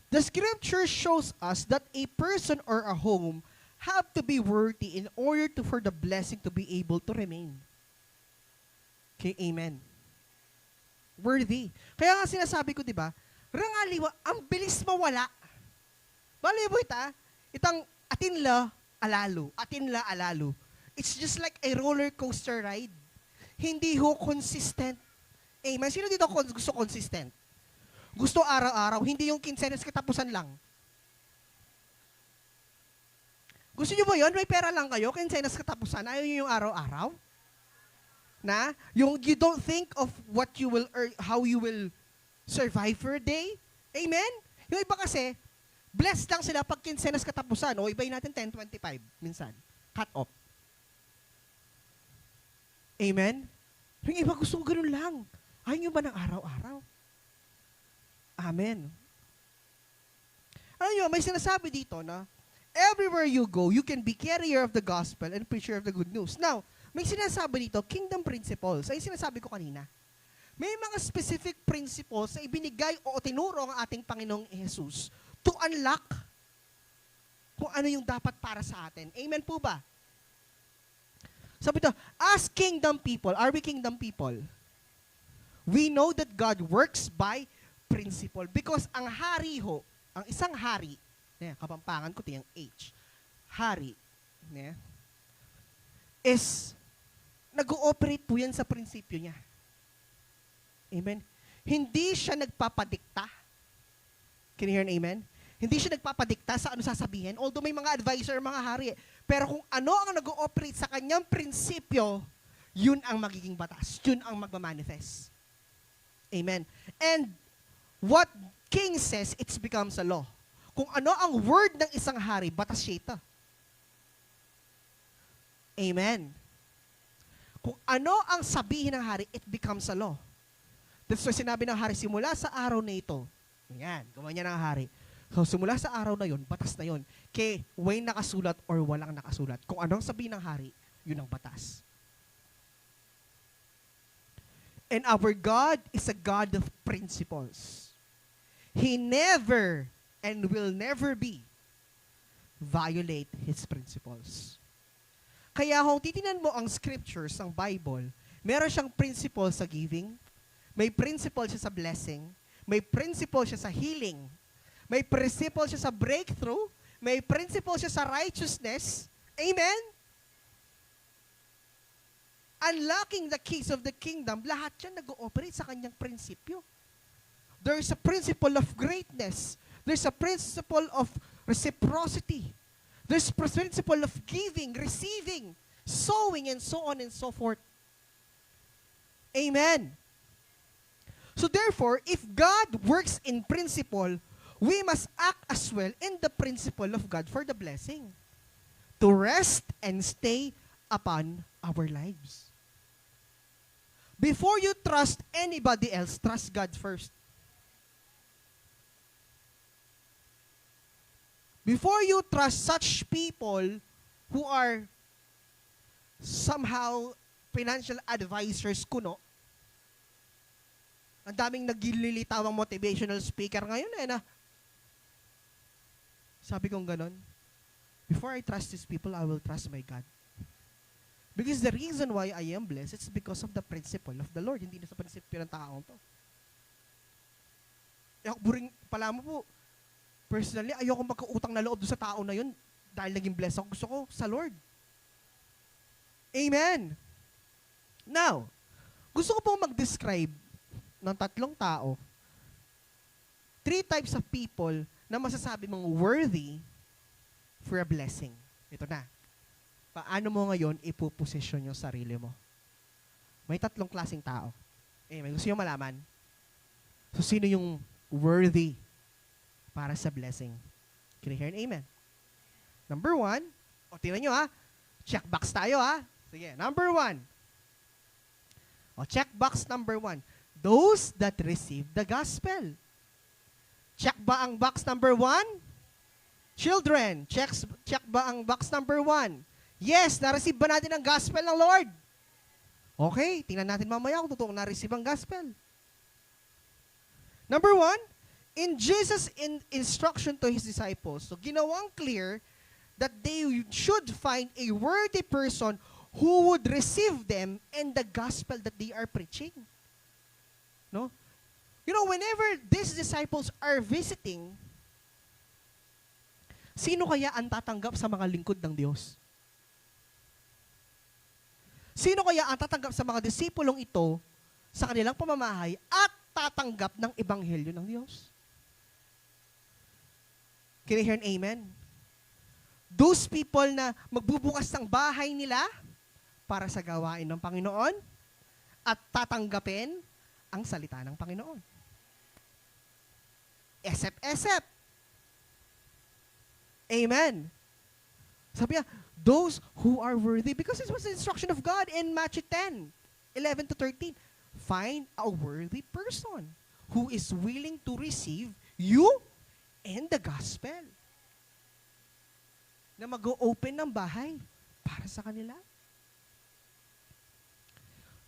The scripture shows us that a person or a home have to be worthy in order for the blessing to be able to remain. Okay, amen. Worthy. Kaya nga sinasabi ko, di ba, rangaliwa, ang bilis mawala. Bali mo itang atinla alalo. It's just like a roller coaster ride. Hindi ho consistent. Amen. Sino dito gusto consistent? Gusto araw-araw, hindi yung kinsenas katapusan lang. Gusto nyo ba yun? May pera lang kayo, kinsenas katapusan, ayaw nyo yung araw-araw? Na, yung you don't think of what you will earn, how you will survive for a day. Amen? Yung iba kasi, blessed lang sila pag kinsenas katapusan. O ibayin natin 10:25 minsan. Cut off. Amen? Yung iba gusto ko ganun lang. Ayaw nyo ba ng araw-araw? Amen. Ano nyo, may sinasabi dito na everywhere you go, you can be carrier of the gospel and preacher of the good news. Now, may sinasabi dito, kingdom principles. Ay sinasabi ko kanina. May mga specific principles na ibinigay o tinuro ang ating Panginoong Jesus to unlock kung ano yung dapat para sa atin. Amen po ba? Sabi ito, as kingdom people, are we kingdom people? We know that God works by principle. Because ang hari ho, ang isang hari, kapampangan ko ito yung H, hari, is nag-ooperate po yan sa prinsipyo niya. Amen? Hindi siya nagpapadikta. Can you hear an amen? Hindi siya nagpapadikta sa ano sasabihin. Although may mga advisor, mga hari. Pero kung ano ang nag-ooperate sa kanyang prinsipyo, yun ang magiging batas. Yun ang magmamanifest. Amen. And what king says, it becomes a law. Kung ano ang word ng isang hari, batas siya ito. Amen. Kung ano ang sabihin ng hari, it becomes a law. That's why sinabi ng hari, simula sa araw na ito, yan, gumanyan ng hari. So, simula sa araw na yon, batas na yon. Kaya, may nakasulat or walang nakasulat. Kung anong sabihin ng hari, yun ang batas. And our God is a God of principles. He never and will never be violate His principles. Kaya kung titinan mo ang scriptures, ang Bible, meron siyang principle sa giving, may principle siya sa blessing, may principle siya sa healing, may principle siya sa breakthrough, may principle siya sa righteousness. Amen? Unlocking the keys of the kingdom, lahat yan nag-ooperate sa kanyang prinsipyo. There's a principle of greatness. There's a principle of reciprocity. There's a principle of giving, receiving, sowing, and so on and so forth. Amen. So therefore, if God works in principle, we must act as well in the principle of God for the blessing. To rest and stay upon our lives. Before you trust anybody else, trust God first. Before you trust such people who are somehow financial advisors kuno, ang daming naglilitawang motivational speaker ngayon na. Sabi kong ganon, before I trust these people, I will trust my God. Because the reason why I am blessed, it's because of the principle of the Lord. Hindi na sa prinsipyo ng taong to. Buring pala mo po, personally, ayoko magkautang na loob sa tao na yun dahil naging blessed ako. Gusto ko sa Lord. Amen. Now, gusto ko pong mag-describe ng 3 tao, 3 types of people na masasabi mong worthy for a blessing. Ito na. Paano mo ngayon ipoposisyon yung sarili mo? May 3 klaseng tao. May gusto nyo malaman? So, sino yung worthy para sa blessing? Can you hear an amen? Number 1, tingnan nyo check box tayo Sige, number 1. Check box number 1. Those that receive the gospel. Check ba ang box number 1? Children, check ba ang box number 1? Yes, na-receive ba natin ang gospel ng Lord? Okay, tingnan natin mamaya kung totoong na-receive ang gospel. Number 1, in Jesus' instruction to His disciples, so ginawang clear that they should find a worthy person who would receive them and the gospel that they are preaching. No? You know, whenever these disciples are visiting, sino kaya ang tatanggap sa mga lingkod ng Diyos? Sino kaya ang tatanggap sa mga disipulong ito sa kanilang pamamahay at tatanggap ng ebanghelyo ng Diyos? Can you hear an amen? Those people na magbubukas ng bahay nila para sa gawain ng Panginoon at tatanggapin ang salita ng Panginoon. Esep-esep. Amen. Sabi niya, those who are worthy, because this was the instruction of God in Matthew 10:11-13. Find a worthy person who is willing to receive you and the gospel. Na mag-o-open ng bahay para sa kanila.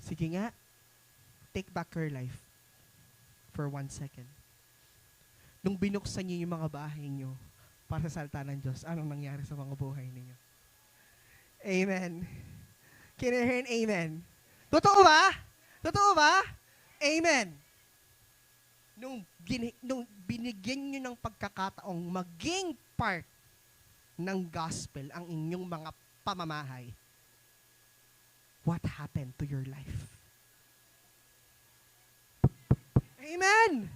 Sige nga, take back your life for 1 second. Nung binuksan niyo yung mga bahay niyo para sa salita ng Diyos, anong nangyari sa mga buhay ninyo? Amen. Can you hear an amen? Totoo ba? Totoo ba? Amen. Nung binigyan niyo ng pagkakataong maging part ng gospel ang inyong mga pamamahay, what happened to your life? Amen!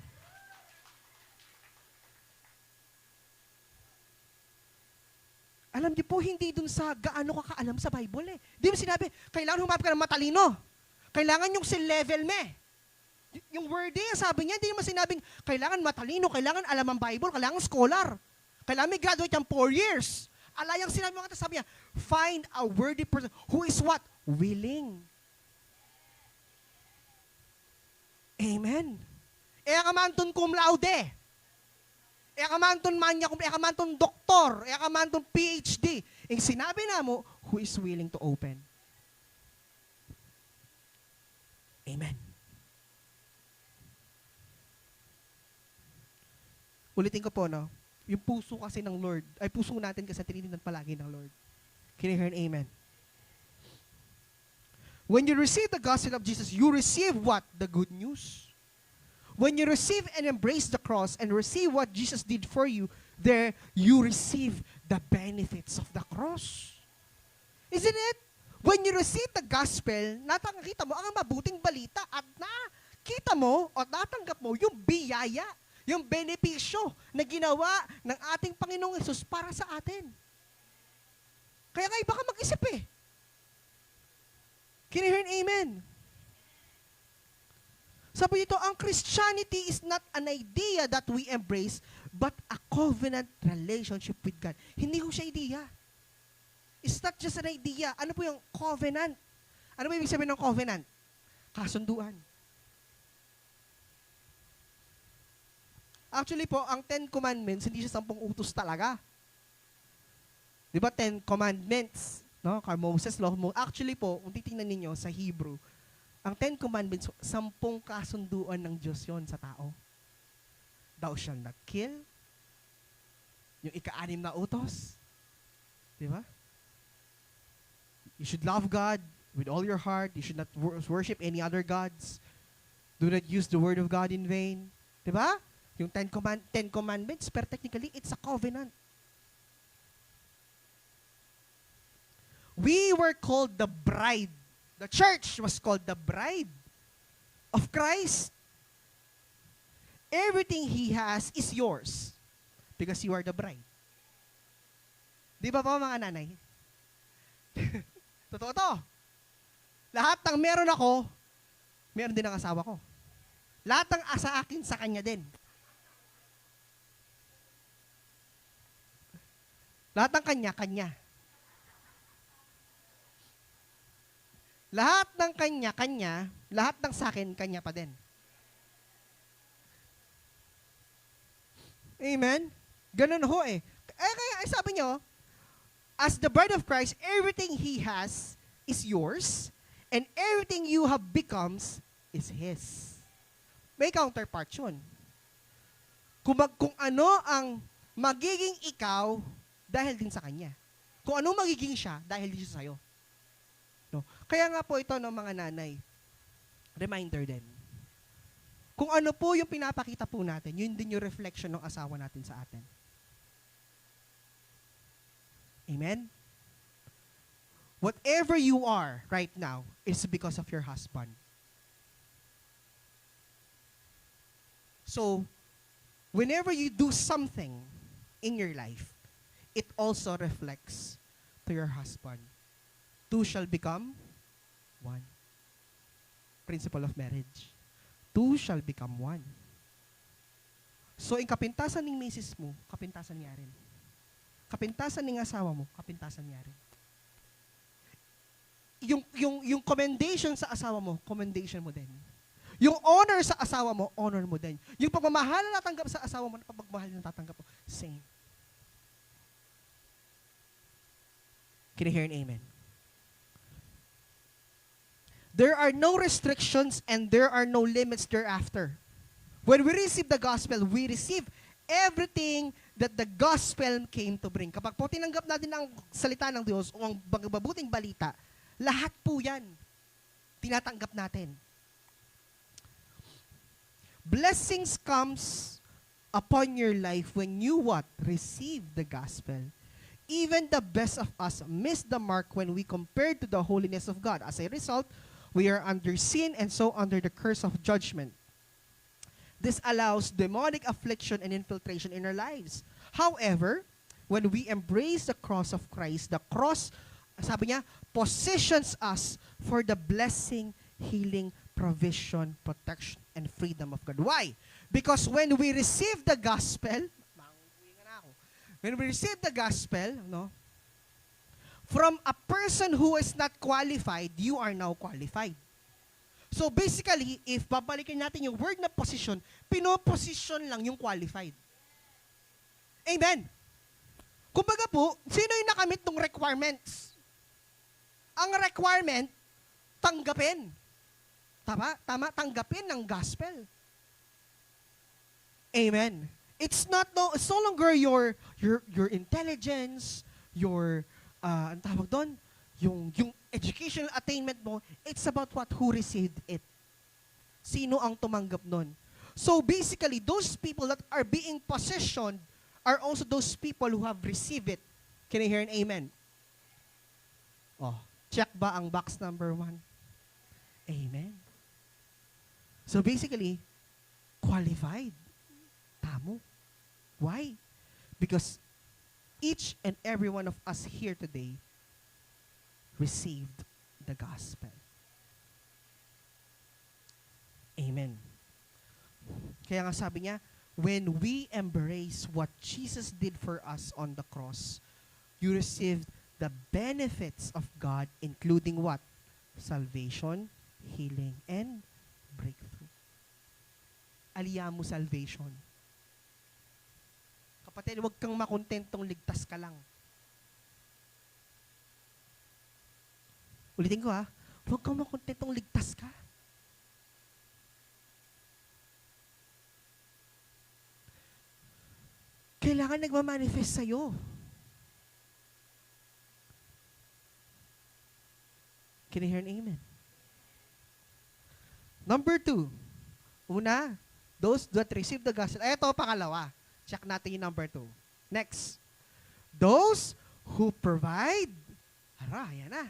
Alam niyo po, hindi dun sa gaano ka kaalam sa Bible eh. Di mo sinabi, kailangan humapit ka ng matalino. Kailangan yung level me. Yung word eh, sabi niya, hindi naman sinabing, kailangan matalino, kailangan alam ang Bible, kailangan scholar. Kailangan may graduate yung 4 years. Alayang sinabi mo, sabi niya, find a worthy person who is what? Willing. Amen. E ka man ton cum laude. E ka man ton manya, e ka man ton doktor, e ka man ton PhD. Yung sinabi na mo, who is willing to open. Amen. Ulitin ko po, no? Yung puso kasi ng Lord, ay puso natin kasi tinitingnan palagi ng Lord. Can you hear an amen? When you receive the gospel of Jesus, you receive what? The good news. When you receive and embrace the cross and receive what Jesus did for you, there you receive the benefits of the cross. Isn't it? When you receive the gospel, nakita mo ang mabuting balita at nakita mo o natanggap mo yung biyaya, yung benepisyo na ginawa ng ating Panginoong Hesus para sa atin. Kaya nga iba ka mag-isip eh. Can you hear an amen? Sabi dito, ang Christianity is not an idea that we embrace, but a covenant relationship with God. Hindi ko siya idea. It's not just an idea. Ano po yung covenant? Ano ba ibig sabihin ng covenant? Kasunduan. Actually po, ang 10 Commandments, hindi siya 10 utos talaga. Di ba 10 Commandments? No? Moses Law. Actually po, kung titingnan ninyo sa Hebrew, ang 10 Commandments, 10 kasunduan ng Diyos yon sa tao. Thou shalt not kill. Yung ika-6 na utos. Di ba? You should love God with all your heart. You should not worship any other gods. Do not use the word of God in vain. Di ba? Yung 10 Commandments, pero technically, it's a covenant. We were called the bride. The church was called the bride of Christ. Everything He has is yours because you are the bride. Di ba po mga nanay? Totoo to. Lahat ng meron ako, meron din ang asawa ko. Lahat ng asa akin sa kanya din. Lahat ng kanya-kanya. Lahat ng kanya-kanya, lahat ng sa akin, kanya pa din. Amen? Ganun ho eh. Kaya sabi nyo, as the bride of Christ, everything He has is yours, and everything you have becomes is His. May counterpart yun. Kung ano ang magiging ikaw dahil din sa Kanya. Kung ano magiging siya dahil din siya sa'yo. No? Kaya nga po ito ng mga nanay, reminder din. Kung ano po yung pinapakita po natin, yun din yung reflection ng asawa natin sa atin. Amen? Whatever you are right now is because of your husband. So, whenever you do something in your life, it also reflects to your husband. Two shall become one. Principle of marriage. Two shall become one. So, yung kapintasan ng misis mo, kapintasan niya rin. Kapintasan ng asawa mo, kapintasan niya rin. Yung commendation sa asawa mo, commendation mo din. Yung honor sa asawa mo, honor mo din. Yung pagmamahal na natanggap sa asawa mo, pagmamahal na natatanggap mo, same. Can you hear an amen? There are no restrictions and there are no limits thereafter. When we receive the gospel, we receive everything that the gospel came to bring. Kapag po tinanggap natin ang salita ng Diyos o ang mabuting balita, lahat po yan tinatanggap natin. Blessings comes upon your life when you what? Receive the gospel. Even the best of us miss the mark when we compare to the holiness of God. As a result, we are under sin and so under the curse of judgment. This allows demonic affliction and infiltration in our lives. However, when we embrace the cross of Christ, the cross, sabi niya, positions us for the blessing, healing, provision, protection, and freedom of God. Why? Because when we receive the gospel, when we receive the gospel, no, from a person who is not qualified, you are now qualified. So basically, if babalikin natin yung word na position, pinoposition lang yung qualified. Amen. Kumbaga po, sino yung nakamit ng requirements? Ang requirement, tanggapin. Tama? Tanggapin ng gospel. Amen. It's no longer your intelligence, your ang tawag doon, yung educational attainment mo, it's about who received it. Sino ang tumanggap nun? So basically, those people that are being positioned are also those people who have received it. Can I hear an amen? Oh, check ba ang box number 1? Amen. So basically, qualified. Tamo. Why? Because each and every one of us here today received the gospel. Amen. Kaya nga sabi niya, when we embrace what Jesus did for us on the cross, you received the benefits of God, including what? Salvation, healing, and breakthrough. Aliya mo salvation. Kapatid, huwag kang makontentong ligtas ka lang. Ulitin ko huwag kang makontentong ligtas ka. Kailangan nagmamanifest sa'yo. Can you hear an amen? Number 2. Una, those that receive the gospel. Ito, pangalawa. Check natin yung number 2. Next. Those who provide. Yan na.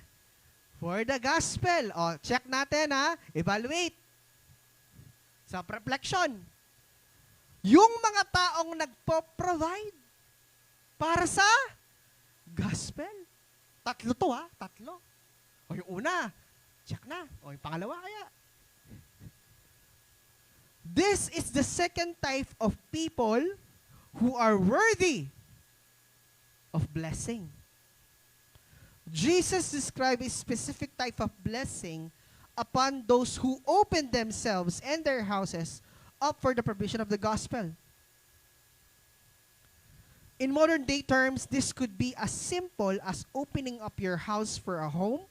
For the gospel. O, check natin Evaluate. Sa reflection. Yung mga taong nagpo-provide para sa gospel. Tatlo to Tatlo. O yung una, check na. O yung pangalawa kaya. This is the second type of people who are worthy of blessing. Jesus described a specific type of blessing upon those who open themselves and their houses up for the provision of the gospel. In modern day terms, this could be as simple as opening up your house for a home,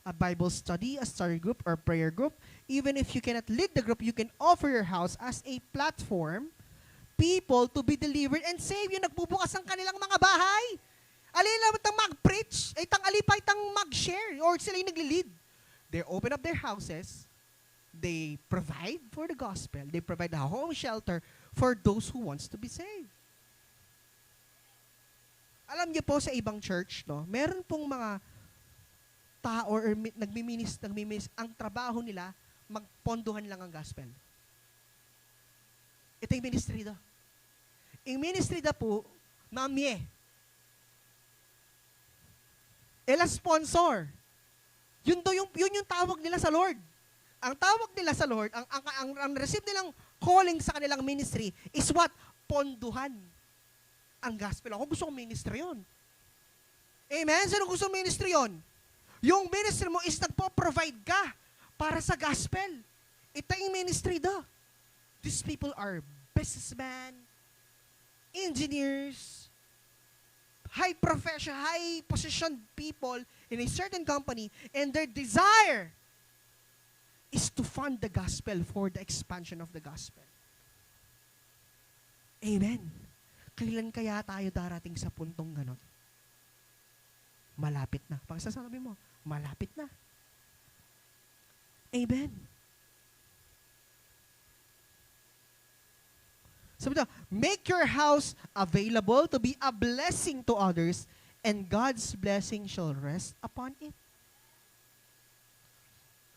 a Bible study, a study group, or prayer group. Even if you cannot lead the group, you can offer your house as a platform, people to be delivered and saved. Yung nagbubukas ang kanilang mga bahay. Alin lang tang mag-preach, ay tang alipay tang mag-share, or sila yung nagli-lead. They open up their houses, they provide for the gospel, they provide a home shelter for those who wants to be saved. Alam niyo po sa ibang church, no, meron pong mga tao or nagmiminis, ang trabaho nila, magpondohan lang ang gospel. Ito yung ministry do. Yung ministry da po, mamye. Ela sponsor. Yun yung tawag nila sa Lord. Ang tawag nila sa Lord, ang receive nilang calling sa kanilang ministry is what? Ponduhan ang gospel. Ako gusto kong ministry yun. Amen? Sino gusto ministry yun? Yung ministry mo is nagpo-provide ka para sa gospel. Ito yung ministry do. These people are businessmen, engineers, high positioned people in a certain company, and their desire is to fund the gospel for the expansion of the gospel. Amen. Kailan kaya tayo darating sa puntong ganon? Malapit na. Pagsasabi mo, malapit na. Amen. Sabi daw, make your house available to be a blessing to others, and God's blessing shall rest upon it.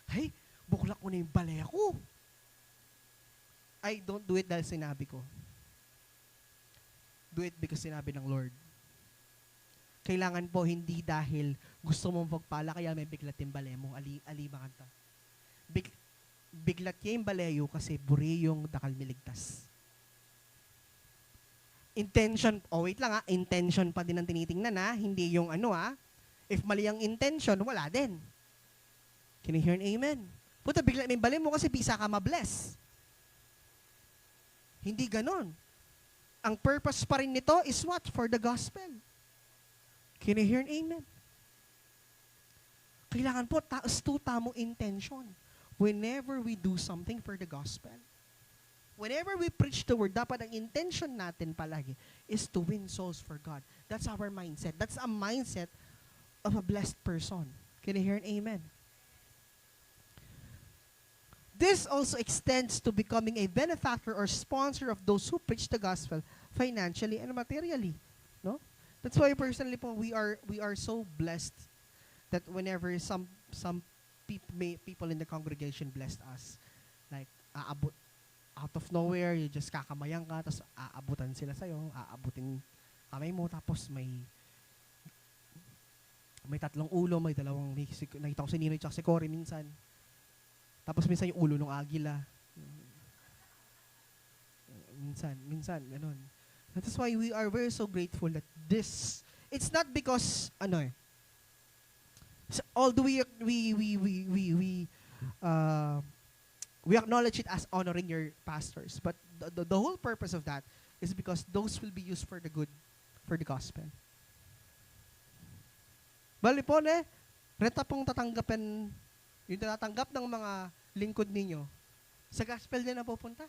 Hey, buklak ko na yung balay ko. I don't do it dahil sinabi ko. Do it because sinabi ng Lord. Kailangan po hindi dahil gusto mong pagpala kaya may biglat yung balay mo. Alibangan ta. Biglat yung balayo kasi buri yung dakal miligtas. Intention, wait lang intention pa din ang tinitingnan hindi yung if mali ang intention, wala din. Can you hear an amen? Puta, bigla may balay mo kasi bisa ka ma-bless. Hindi ganon. Ang purpose pa rin nito is what? For the gospel. Can you hear an amen? Kailangan po, tamong intention. Whenever we do something for the gospel, whenever we preach the word, dapat ang intention natin palagi is to win souls for God. That's our mindset. That's a mindset of a blessed person. Can you hear an amen? This also extends to becoming a benefactor or sponsor of those who preach the gospel financially and materially. No? That's why personally po, we are so blessed that whenever some people in the congregation blessed us, like aabot out of nowhere, you just kakamayang ka, tapos aabutan sila sa'yo, aabutin kamay mo, tapos may tatlong ulo, may dalawang, nakita ko si Ninoy tsaka si Cory minsan. Tapos minsan yung ulo ng agila. Minsan, ganun. That's why we are very so grateful that this, it's not because, although we acknowledge it as honoring your pastors, but the whole purpose of that is because those will be used for the good, for the gospel. Bali po, reta pong tatanggapin, yung tinatanggap ng mga lingkod ninyo, sa gospel din napupunta.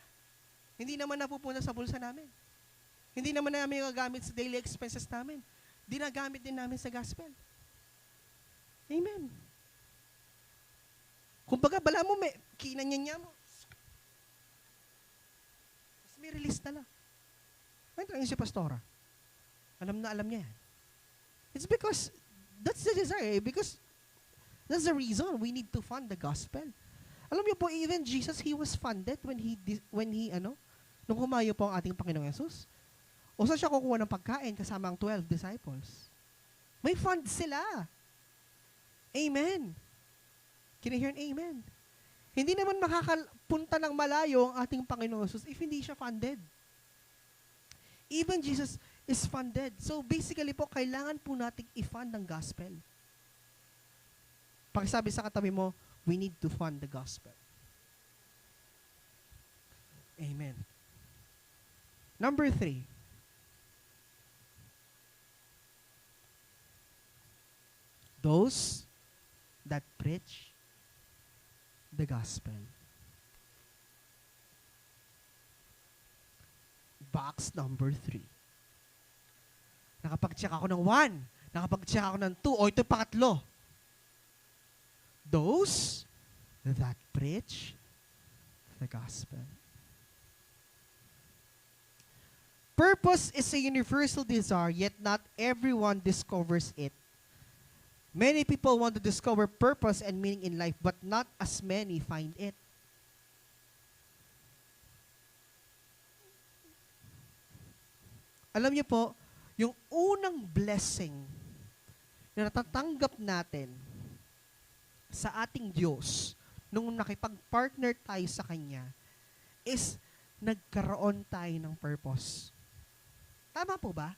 Hindi naman napupunta sa bulsa namin. Hindi naman namin gagamit sa daily expenses namin. Dinagamit din namin sa gospel. Amen. Kumbaga, bala mo, kinanyanya mo. Tapos may release na lang. Ay, ito si Pastora. Alam niya yan. It's because, that's the desire, because that's the reason we need to fund the gospel. Alam niyo po, even Jesus, He was funded when he nung humayo po ang ating Panginoong Yesus. O saan siya kukuha ng pagkain kasama ang 12 disciples? May fund sila. Amen. Can you hear an amen? Hindi naman makakapunta ng malayo ang ating Panginoong Yesus if hindi siya funded. Even Jesus is funded. So basically po, kailangan po nating i-fund ang gospel. Pagsabi sa katabi mo, we need to fund the gospel. Amen. Number 3. Those that preach the gospel. Box number 3. Nakapag-check ako ng 1. Nakapag-check ako ng 2. O ito pangatlo. Those that preach the gospel. Purpose is a universal desire, yet not everyone discovers it. Many people want to discover purpose and meaning in life, but not as many find it. Alam niyo po, yung unang blessing na natatanggap natin sa ating Diyos nung nakipag-partner tayo sa Kanya is nagkaroon tayo ng purpose. Tama po ba?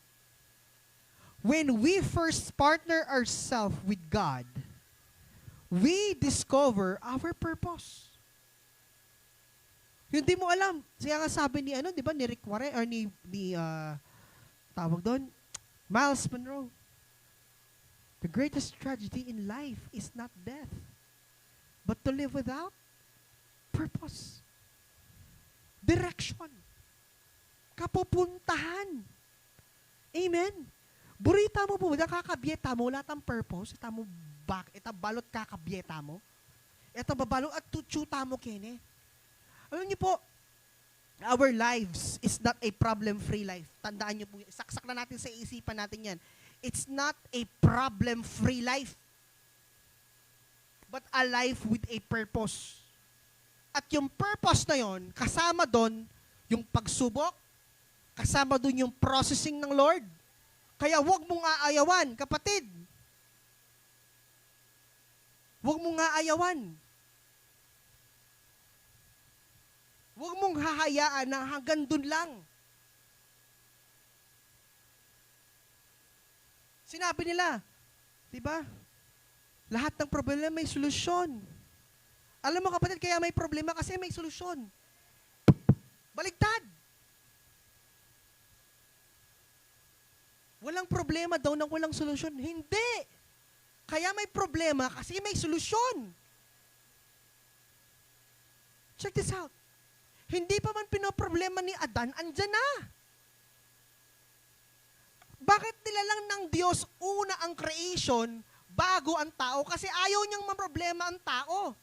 When we first partner ourselves with God, we discover our purpose. Hindi mo alam. Kaya nga sabi ni, di ba, ni Rick Warren, or tawag doon, Miles Monroe, the greatest tragedy in life is not death, but to live without purpose. Direction. Kapupuntahan. Amen. Burita mo po, nakakabyeta mo, wala tang purpose, ita mo balot kakabyeta mo, ita babalot at tutsuta mo kene. Alam niyo po, our lives is not a problem-free life. Tandaan niyo po, saksak na natin sa isipan natin yan. It's not a problem-free life, but a life with a purpose. At yung purpose na yon, kasama doon yung pagsubok, kasama doon yung processing ng Lord. Kaya huwag mong aayawan, kapatid. Huwag mong aayawan. Huwag mong hahayaan na hanggang doon lang. Sinabi nila, di ba? Lahat ng problema may solusyon. Alam mo kapatid, kaya may problema kasi may solusyon. Baligtad. Walang problema daw nang walang solusyon. Hindi. Kaya may problema kasi may solusyon. Check this out. Hindi pa man pinoproblema ni Adan, andyan na. Bakit nilalang ng Diyos una ang creation bago ang tao? Kasi ayaw niyang maproblema ang tao.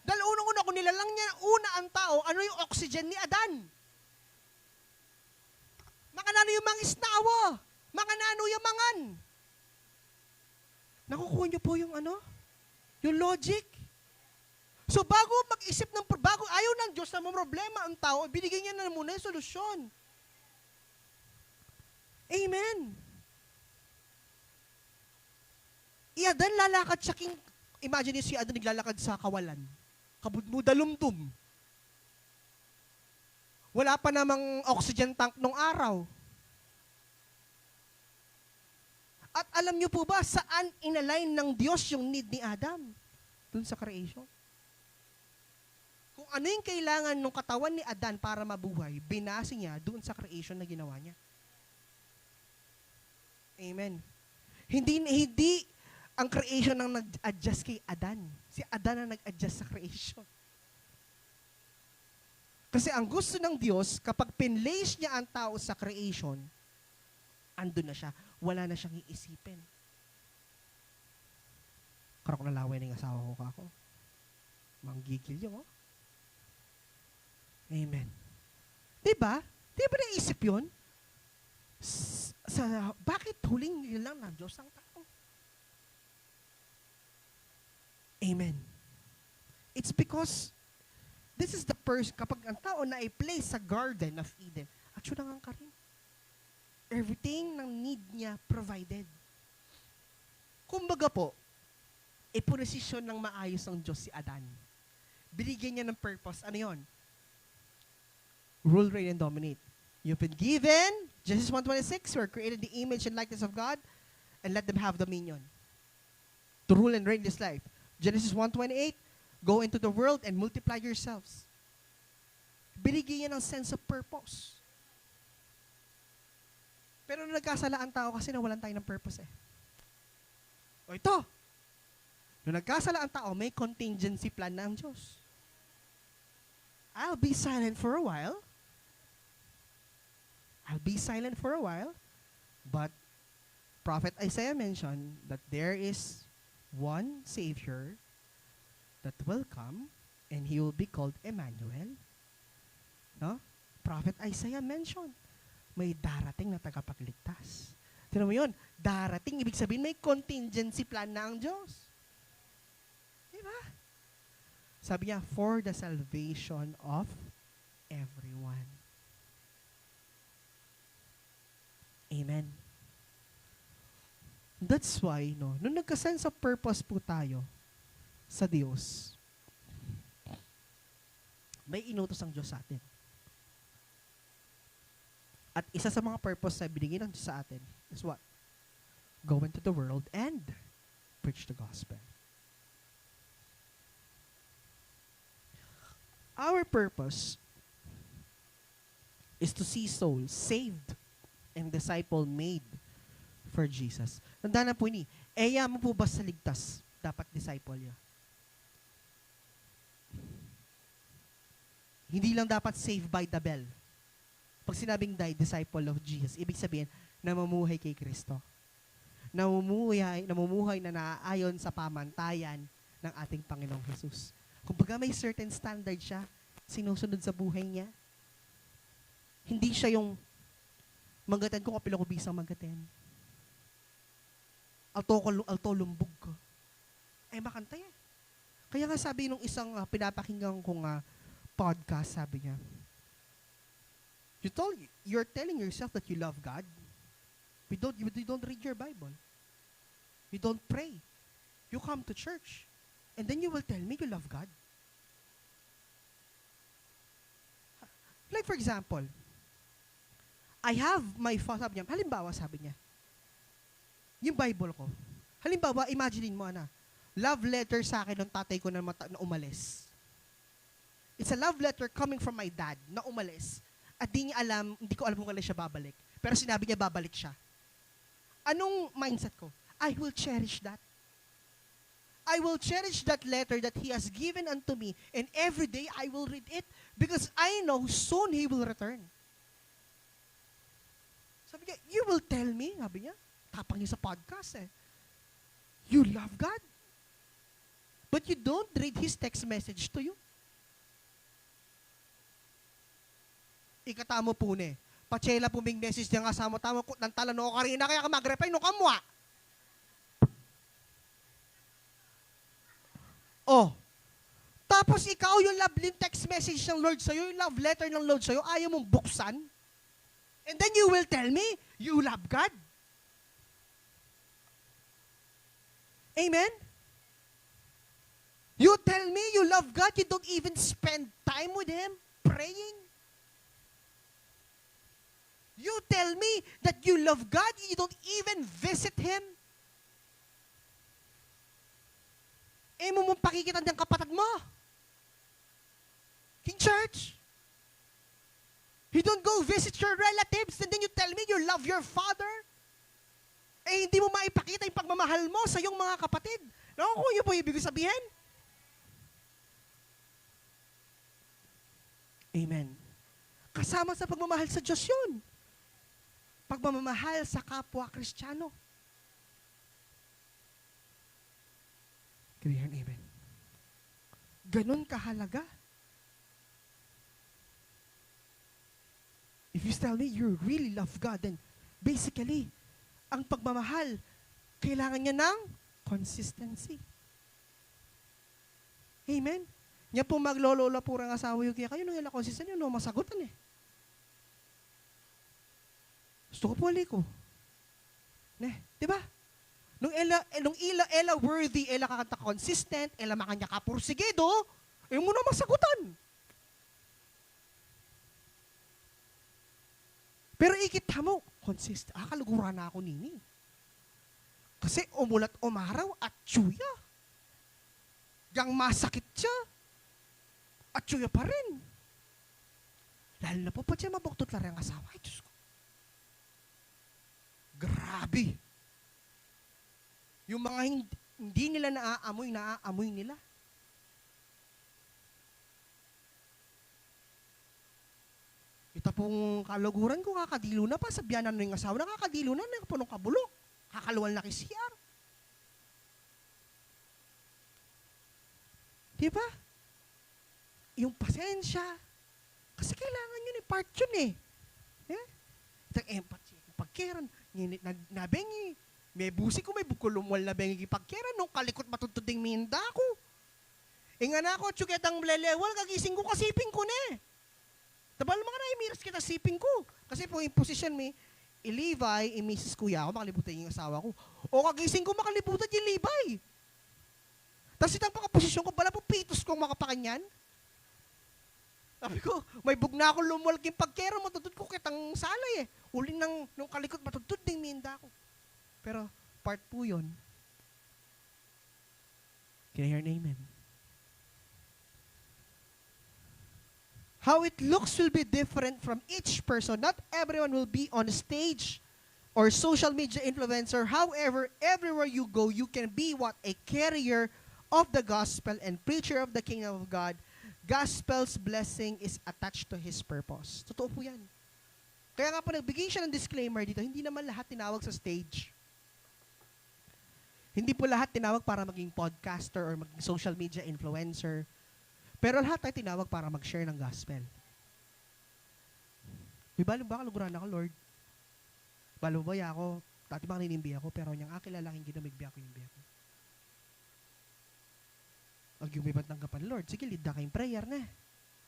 Dahil unang-una kung nilalang niya una ang tao, ano yung oxygen ni Adan? Makanano yung mga isnawa? Makanano yung mangan? Nakukuha niyo po yung yung logic. So bago mag-isip bago ayaw ng Diyos na problema ang tao, binigyan niya na muna yung solusyon. Amen. Adan lalakad siya imagine si Adan naglalakad sa kawalan. Kabudmudalumdum. Wala pa namang oxygen tank nung araw. At alam niyo po ba saan inalign ng Diyos yung need ni Adam? Doon sa creation. Kung ano yung kailangan ng katawan ni Adan para mabuhay, binase niya doon sa creation na ginawa niya. Amen. Hindi ang creation ang nag-adjust kay Adan. Si Adan ang nag-adjust sa creation. Kasi ang gusto ng Diyos, kapag pinlace niya ang tao sa creation, andun na siya. Wala na siyang iisipin. Karok na laway ng asawa ko kako. Manggigil yun, oh. Amen. Diba? Diba naisip yun? Bakit huling lang ng Diyos ang tao? Amen. It's because this is the kapag ang tao na i-place sa Garden of Eden, actually nangang ka rin. Everything ng need niya provided. Kumbaga po, iponesisyon ng maayos ng Diyos si Adan. Binigyan niya ng purpose. Ano yon? Rule, reign, and dominate. You've been given, Genesis 1:26, you are created in the image and likeness of God, and let them have dominion. To rule and reign this life. Genesis 1:28, go into the world and multiply yourselves. Binigyan niya ng sense of purpose. Pero nung nagkasala ang tao kasi nawalan tayo ng purpose eh. O ito, Nung nagkasala ang tao, may contingency plan na ang Diyos. I'll be silent for a while. But Prophet Isaiah mentioned that there is one Savior that will come and He will be called Emmanuel. No? Prophet Isaiah mentioned, may darating na tagapagligtas. Tignan mo yun, darating, ibig sabihin may contingency plan na ang Diyos. Diba? Sabi niya, for the salvation of everyone. Amen. That's why, no, nung nagka-sense of purpose po tayo sa Diyos, may inutos ang Diyos sa atin. At isa sa mga purpose na binigay ng Diyos sa atin is what? Go into the world and preach the gospel. Our purpose is to see souls saved and disciple made for Jesus. Tandaan na po ni, mo po ba sa ligtas, dapat disciple niya. Hindi lang dapat saved by the bell. Pag sinabing disciple of Jesus, ibig sabihin, namumuhay kay Kristo. Namumuhay na naaayon sa pamantayan ng ating Panginoong Jesus. Kumbaga may certain standard siya, sinusunod sa buhay niya. Hindi siya yung manggatan ko, kapila ko bisang manggatan. Alto lumbog ko. Ay, makanta yan. Kaya nga sabi nung isang pinapakinggan kong podcast, sabi niya, you're telling yourself that you love God. You don't read your Bible. You don't pray. You come to church. And then you will tell me you love God. Like for example, I have my father, sabi niya, yung Bible ko, halimbawa, imaginein mo, love letter sa akin ng tatay ko na umalis. It's a love letter coming from my dad na umalis. At hindi ko alam kung kailan siya babalik. Pero sinabi niya, babalik siya. Anong mindset ko? I will cherish that. I will cherish that letter that he has given unto me, and every day I will read it because I know soon he will return. Sabi niya, you will tell me, sabi niya, tapang niya sa podcast you love God, but you don't read his text message to you. Ikatamo po ni, pachela po ming message niya nga sa mo, tamo ko, nang tala no karina, kaya ka mag-reply no kamwa. Oh, tapos ikaw yung love text message ng Lord sa'yo, yung love letter ng Lord sa'yo, ayaw mong buksan. And then you will tell me, you love God. Amen? You tell me you love God, you don't even spend time with Him, praying. You tell me that you love God, you don't even visit Him. Mo mong pakikitan ng kapatid mo. In church. You don't go visit your relatives and then you tell me you love your father. Hindi mo maipakita yung pagmamahal mo sa iyong mga kapatid. Kung yun po ibig sabihin? Amen. Kasama sa pagmamahal sa Diyos yun. Pagmamahal sa kapwa Kristiyano. Amen. Ganon kahalaga. If you tell me you really love God, then basically, ang pagmamahal, kailangan niya ng consistency. Amen? Niya po maglolola purang asawa yung kaya kayo nung ila consistent yun, masagutan Gusto ko po ko. Diba? Nung ela worthy, ela kakanta consistent, ela makanya kapursigido, mo na masagutan. Pero ikita mo, consistent. Kalugura na ako nini. Kasi umulat umaraw at tsuya. Yang masakit siya. At tsuya pa rin. Lalo na po pa siya mabuktot lang ang asawa. Ay, Diyos ko. Grabe. Yung mga Hindi nila naaamoy nila. Ito pong kaluguran ko, kakadilo na pa, sabihanan na yung asawa, nakakadilo na, punong kabulok, kakaluwal na kisiyar. Diba? Yung pasensya, kasi kailangan yun, part yun eh. Itang empathy, pagkeran, nabengi, may busi ko, may bukulumwal na bengi pagkeran, nung kalikot matutuding minda ko. Nga na ako, tsuketang blelewal, kagising ko, kasiping ko na eh. Tabal mga na, imiras kita siping ko. Kasi po yung position may, Levi, Mrs. Kuya ako, makalibutan yung asawa ko. O kagising ko, makalibutan yung Levi. Tapos itang pakaposisyon ko, bala po pitos kong makapakanyan. Sabi ko, may bugna ako lumulking pagkero, matutod ko kitang salay eh. Uling nung kalikot, matutod ding minda ko. Pero, part po yun. Can I hear an amen? How it looks will be different from each person. Not everyone will be on stage or social media influencer. However, everywhere you go, you can be what? A carrier of the gospel and preacher of the kingdom of God. Gospel's blessing is attached to His purpose. Totoo po yan. Kaya nga po nagbigay siya ng disclaimer dito, hindi naman lahat tinawag sa stage. Hindi po lahat tinawag para maging podcaster or maging social media influencer. Pero lahat tayo tinawag para mag-share ng gospel. May balong ba kaluguran ako, Lord? Balong ba ako? Dati bang ninimbi ako, pero niyang akilalaking ginamigbi ako yung biya ko. Ang yumibat ng kapan, Lord, sige, lead na kayong prayer na.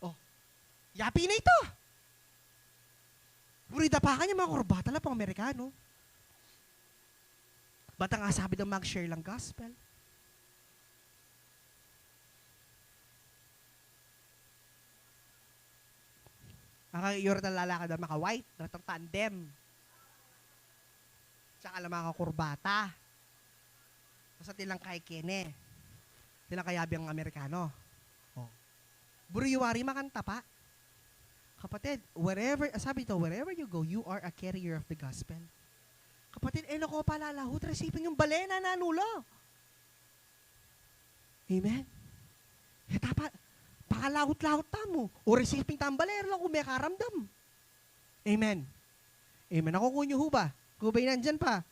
Oh, yapi na ito! Purida pa kanya mga kurbata lang pang Amerikano. Ba't ang asabi ng mag-share lang gospel? Nakakaiyor na lalakad ng mga white, natang tandem. Tsaka lang mga kurbata. Basta tilang kay Kene. Tilang kayabi ang Amerikano. Oh. Buriwari makanta pa. Kapatid, sabi ito, wherever you go, you are a carrier of the gospel. Kapatid, ko palalahot, resipin yung balena na nulo. Amen? Dapat, pakalahot-lahot tamo. O resiping tambaler lang kung may karamdam. Amen. Amen. Ako kunyo ho ba? Kung ba'y nandyan pa?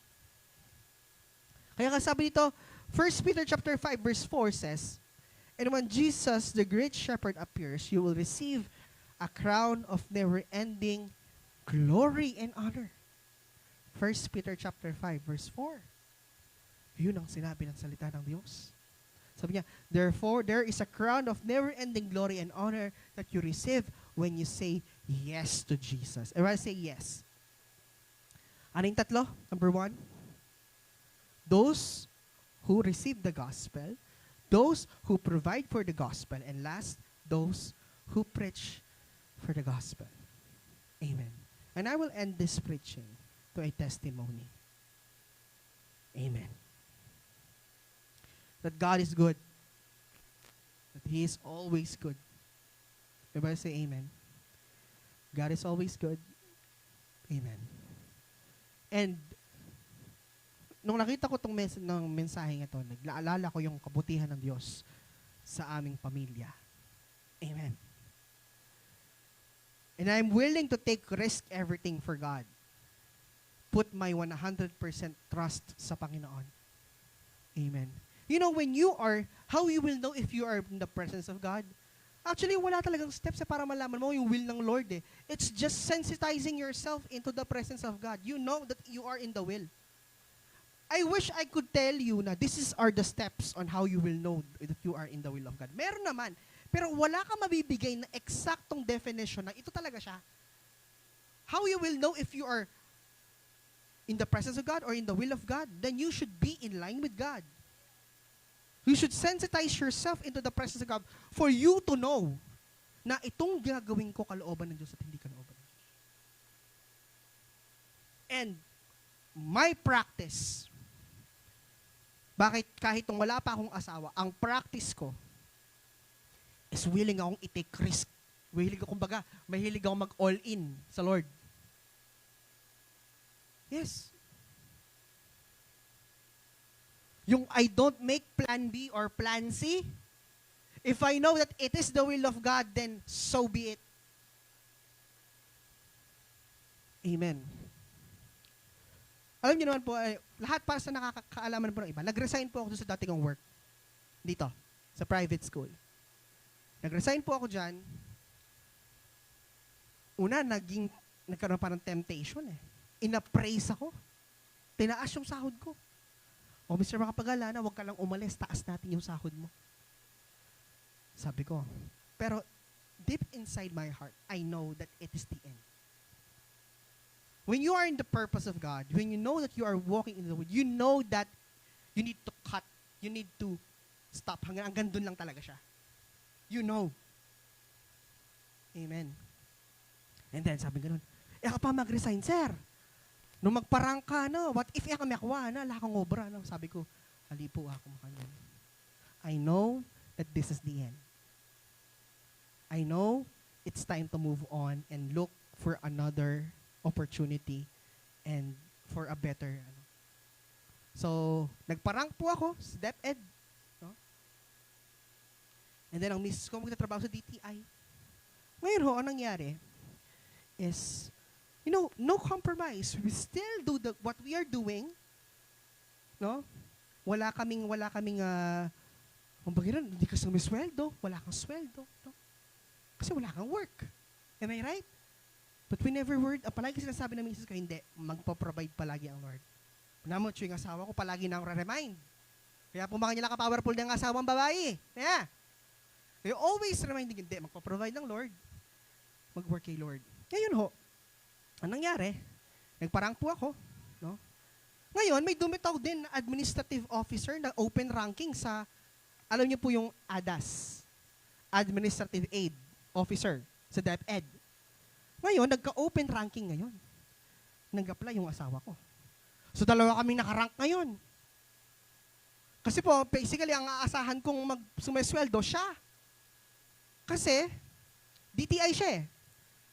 Kaya sabi dito, 1 Peter chapter 5 verse 4 says, and when Jesus, the great shepherd, appears, you will receive a crown of never-ending glory and honor. 1 Peter chapter 5 verse 4. Yun ang sinabi ng salita ng Diyos. Sabi niya, therefore, there is a crown of never-ending glory and honor that you receive when you say yes to Jesus. Everyone say yes. Ano yung tatlo? Number 1, those who receive the gospel, those who provide for the gospel, and last, those who preach for the gospel. Amen. And I will end this preaching to a testimony. Amen. That God is good. That He is always good. Everybody say amen. God is always good. Amen. And nung nakita ko itong mensaheng ito, naglaalala ko yung kabutihan ng Diyos sa aming pamilya. Amen. And I'm willing to take risk everything for God. Put my 100% trust sa Panginoon. Amen. You know, how you will know if you are in the presence of God? Actually, wala talagang steps para malaman mo yung will ng Lord eh. It's just sensitizing yourself into the presence of God. You know that you are in the will. I wish I could tell you na are the steps on how you will know that you are in the will of God. Meron naman, pero wala ka mabibigay na eksaktong definition na ito talaga siya. How you will know if you are in the presence of God or in the will of God, then you should be in line with God. You should sensitize yourself into the presence of God for you to know na itong gagawin ko kalooban ng Diyos at hindi kalooban ng Diyos. And my practice, bakit kahit nung wala pa akong asawa, ang practice ko is willing akong i-take risk. Mahilig akong mag-all in sa Lord. Yes. Yung I don't make plan B or plan C. If I know that it is the will of God, then so be it. Amen. Alam niyo naman po, lahat para sa nakakaalaman po ng iba, nag-resign po ako doon sa dati kong work. Dito, sa private school. Nag-resign po ako dyan. Una, nagkaroon pa ng temptation eh. Ina-praise ako. Tinaas yung sahod ko. O, Mr. Makapagalana, huwag ka lang umalis, taas natin yung sahod mo. Sabi ko. Pero, deep inside my heart, I know that it is the end. When you are in the purpose of God, when you know that you are walking in the will, you know that you need to cut, you need to stop. Hanggang dun lang talaga siya. You know. Amen. And then, sabi ganun, ka pa mag-resign, sir. Nung magparang ka, no, what if kami akwa, na, lakang obra, no? Sabi ko, hali po ako makanyan. I know that this is the end. I know it's time to move on and look for another opportunity and for a better. So, nagparang po ako sa DepEd. No? And then, ang misis ko magtatrabaho sa DTI. Ngayon ho, anong nangyari is, you know, no compromise. We still do what we are doing. No? Wala kaming, kumbaga hindi ka sumisweldo, wala kang sweldo. No? Kasi wala kang work. Am I right? But we never palagi sinasabi ng misis ko, hindi, magpo-provide palagi ang Lord. Namot yung asawa ko, palagi na akong remind. Kaya po mga nila ka-powerful ng asawang babae. Kaya, they always reminding, hindi, magpo-provide ng Lord. Mag-work kay Lord. Ngayon ho, anong nangyari? Nagparang po ako. No? Ngayon, may dumitaw din na administrative officer na open ranking sa, alam niyo po yung ADAS, Administrative Aid Officer sa DepEd. Ngayon, nagka-open ranking ngayon. Nag-apply yung asawa ko. So, dalawa kaming nakarank ngayon. Kasi po, basically, ang aasahan kong sumesweldo siya. Kasi, DTI siya eh.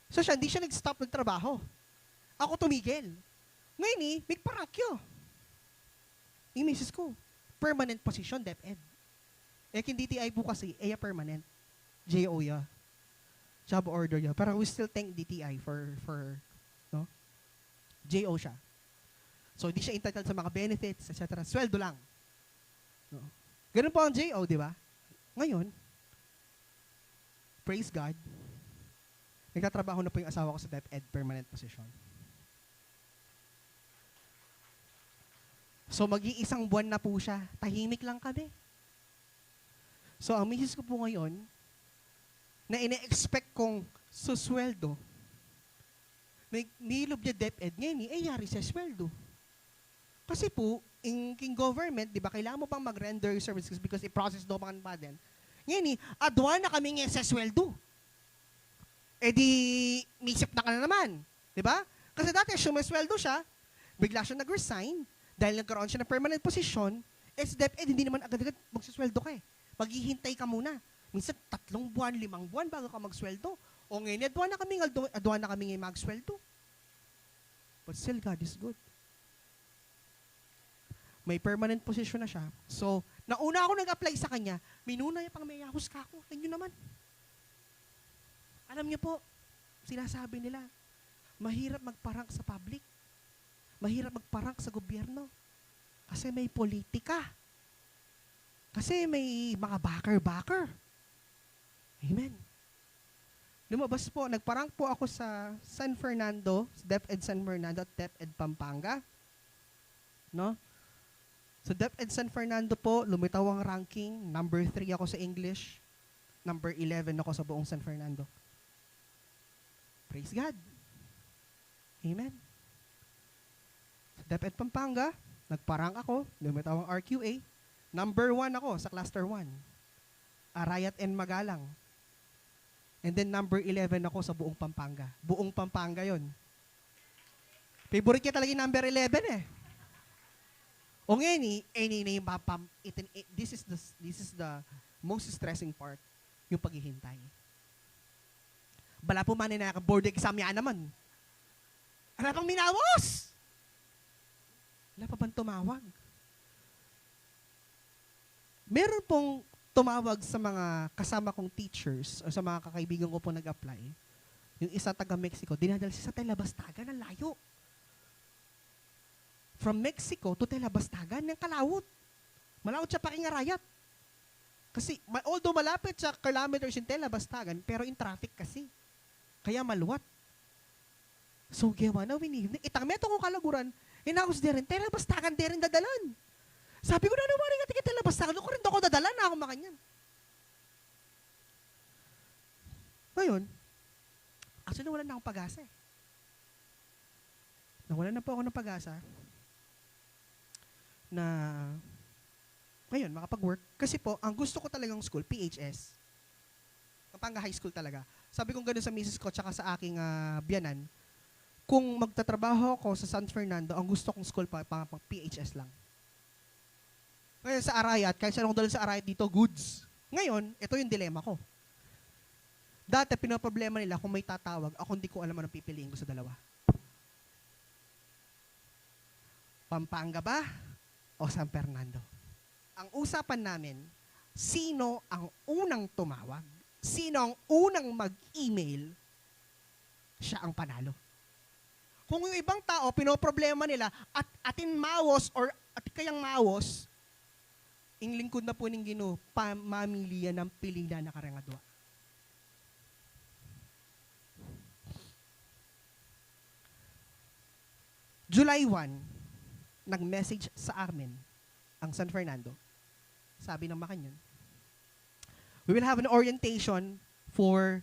So, hindi siya nag-stop ng trabaho. Ako tumigil. Ngayon may parankyo. Yung misis ko, permanent position, DepEd. Yung DTI po kasi, permanent. JO ya. Job order ya. Pero we still thank DTI for no? JO siya. So, hindi siya entitled sa mga benefits, etc. Sweldo lang. No? Ganun po ang JO, di ba? Ngayon, praise God, nagtatrabaho na po yung asawa ko sa DepEd permanent position. So, mag-iisang buwan na po siya. Tahimik lang kami. So, ang misis ko po ngayon, na ine-expect kong susweldo, may nilob niya DepEd ngayon, yari sa sweldo. Kasi po, in government, di ba, kailangan mo pang mag-render services because i-process daw mga natin. Ngayon, adwan na kami ngayon sa sweldo. Di, misip na ka na naman. Di ba? Kasi dati, sumasweldo siya, bigla siya nag-resign, dahil nagkaroon siya ng permanent position, sa DepEd, hindi naman agad-agad magsasweldo ka eh. Maghihintay ka muna. Minsan, 3 buwan, 5 buwan bago ka magsweldo. O ngayon, adwan na kami ngayon magsweldo. But still, God is good. May permanent position na siya. So, nauna ako nag-apply sa kanya, minuna niya pang may yahus ka ako. Ayun naman. Alam niyo po, sinasabi nila, mahirap magparank sa public. Mahirap magparank sa gobyerno. Kasi may politika. Kasi may mga backer. Amen. Lumabas po, nagparank po ako sa San Fernando, DepEd San Fernando at DepEd Pampanga. No? So DepEd San Fernando po, lumitaw ang ranking. Number 3 ako sa English. Number 11 ako sa buong San Fernando. Praise God. Amen. Sa DepEd Pampanga, nagparang ako, lumitaw ang RQA. Number 1 ako sa Cluster 1. Arayat and Magalang. And then number 11 ako sa buong Pampanga. Buong Pampanga yon. Favorite niya talaga yung number 11 eh. O ngayon, this is the most stressing part, yung paghihintay. Bala po man na board exam yan naman. Wala pang minawos! Wala pa bang tumawag? meron pong tumawag sa mga kasama kong teachers o sa mga kakaibigan ko po nag-apply. Yung isa taga Mexico, dinadala siya sa Telabastagan, ang layo. From Mexico to Telabastagan, ng kalawot. Malawot siya Pakingarayat. Kasi, although malapit siya kilometers in Telabastagan, pero in traffic kasi. Kaya maluwat. So, gawa na winib. Itang meto ko kalaguran, inakus din rin, Telabastagan din rin dadalan. Sabi ko na naman rin nga Telabastagan, ako rin ako dadalan na ako makanyan. Ngayon, actually, nawalan na akong pag-asa eh. Nawalan na po ako ng pag-asa na ngayon, makapag-work. Kasi po, ang gusto ko talagang school, PHS. Pampanga High School talaga. Sabi ko gano'n sa misis ko tsaka sa aking biyanan, kung magtatrabaho ako sa San Fernando, ang gusto kong school pa PHS lang. Ngayon sa Arayat, kahit saan akong dalhin sa Arayat dito, goods. Ngayon, ito yung dilema ko. Dati, pinoproblema nila kung may tatawag, ako hindi ko alam anong pipiliin ko sa dalawa. Pampanga ba o San Fernando? Ang usapan namin, sino ang unang tumawag? Sino ang unang mag-email? Siya ang panalo. Kung yung ibang tao, pinoproblema nila, at atin mawos or at kayang mawos, in lingkod na po ng Ginoo, pamamilya ng pilila na karangadwa. July 1, nag-message sa amin ang San Fernando. Sabi ng Makanyan, we will have an orientation for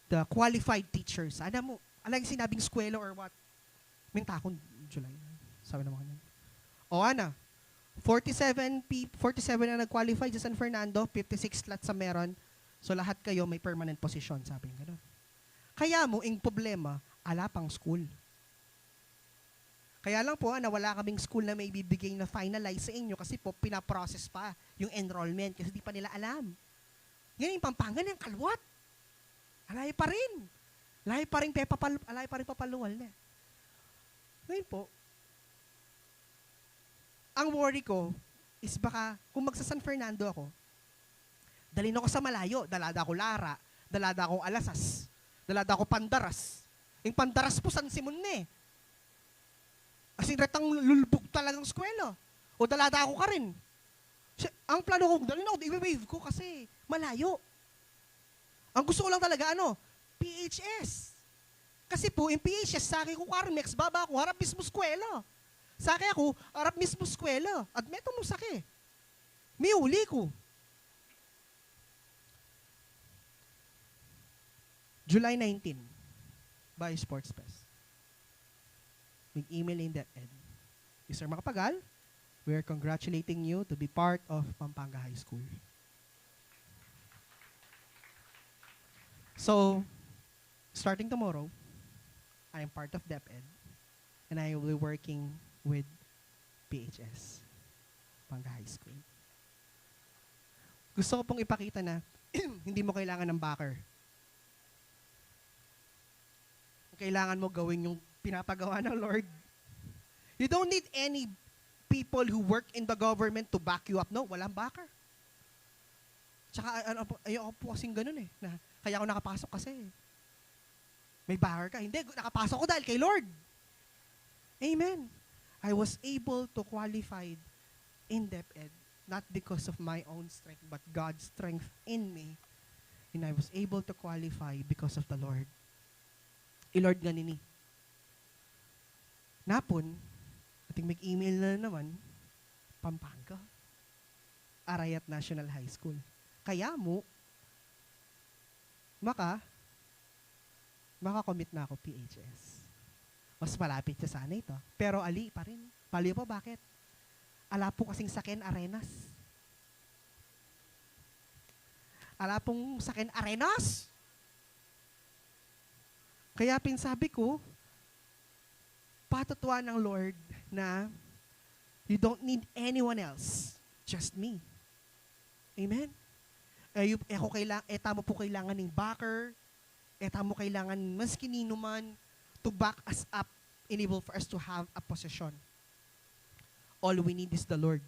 the qualified teachers. Ano mo, alam yung sinabing skwelo or what? Minta akong July. Sabi ng Makanyan. O Ana, 47 na nag-qualify sa San Fernando, 56 slots sa meron. So lahat kayo may permanent position, sabi ng gano'n. Kaya mo, ang problema, ala pang school. Kaya lang po, wala kaming school na may bibigay na finalize sa inyo kasi po pinaprocess pa yung enrollment kasi di pa nila alam. Ngayon yung Pampanga ng kalwat. Alay pa rin. Alay pa rin papaluwal na. Ngayon po, ang worry ko is baka kung magsa San Fernando ako, dalhin ako sa malayo, dalada ako Lara, dalada ako Alasas, dalada ako Pandaras. Yung Pandaras po San Simon na eh. Kasi retang lulbog talagang eskwela. O dalada ako ka rin. Ang plano ko, dalhin ako, i-wave ko kasi malayo. Ang gusto ko lang talaga, PHS. Kasi po, yung PHS, sa akin ko Carmex, baba ako, harap mismo eskwela. Sa akin ako, harap mismo eskwela. At meto mo sake. May uli ko. July 19, by Sports Fest. Mag-email in that end. Mr. Makapagal, we are congratulating you to be part of Pampanga High School. So, starting tomorrow, I am part of DepEd and I will be working with PHS, Pampanga High School. Gusto ko pong ipakita na hindi mo kailangan ng backer. Kailangan mo gawin yung pinapagawa ng Lord. You don't need any people who work in the government to back you up. No, walang backer. Tsaka, ayoko po kasing ganun eh. Kaya ako nakapasok kasi. May backer ka. Hindi, nakapasok ko dahil kay Lord. Amen. I was able to qualify in DepEd, not because of my own strength, but God's strength in me. And I was able to qualify because of the Lord. I-Lord ganini. Napon, ating mag-email na naman, Pampanga, Arayat National High School. Kaya mo, makakommit na ako PHS. Mas malapit siya sana ito. Pero ali pa rin. Paliw po, bakit? Ala po kasing Saken Arenas. Ala pong Saken Arenas. Kaya pinsabi ko, patutuan ng Lord na you don't need anyone else, just me. Amen? Tamo po kailangan ng backer, tamo kailangan maski nino man to back us up, enable for us to have a position. All we need is the Lord.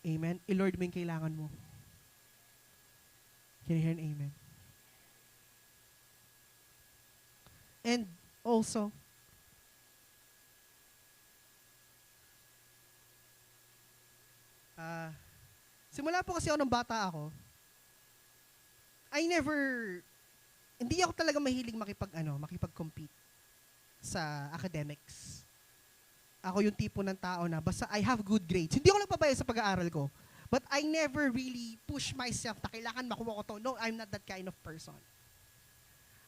Amen? I-Lord mo yung kailangan mo. Can you hear an amen? And also, simula po kasi ako nung bata ako, hindi ako talaga mahilig makipag-compete sa academics. Ako yung tipo ng tao na basta I have good grades. Hindi ako nagpabaya sa pag-aaral ko. But I never really push myself na kailangan makuha ko to. No, I'm not that kind of person.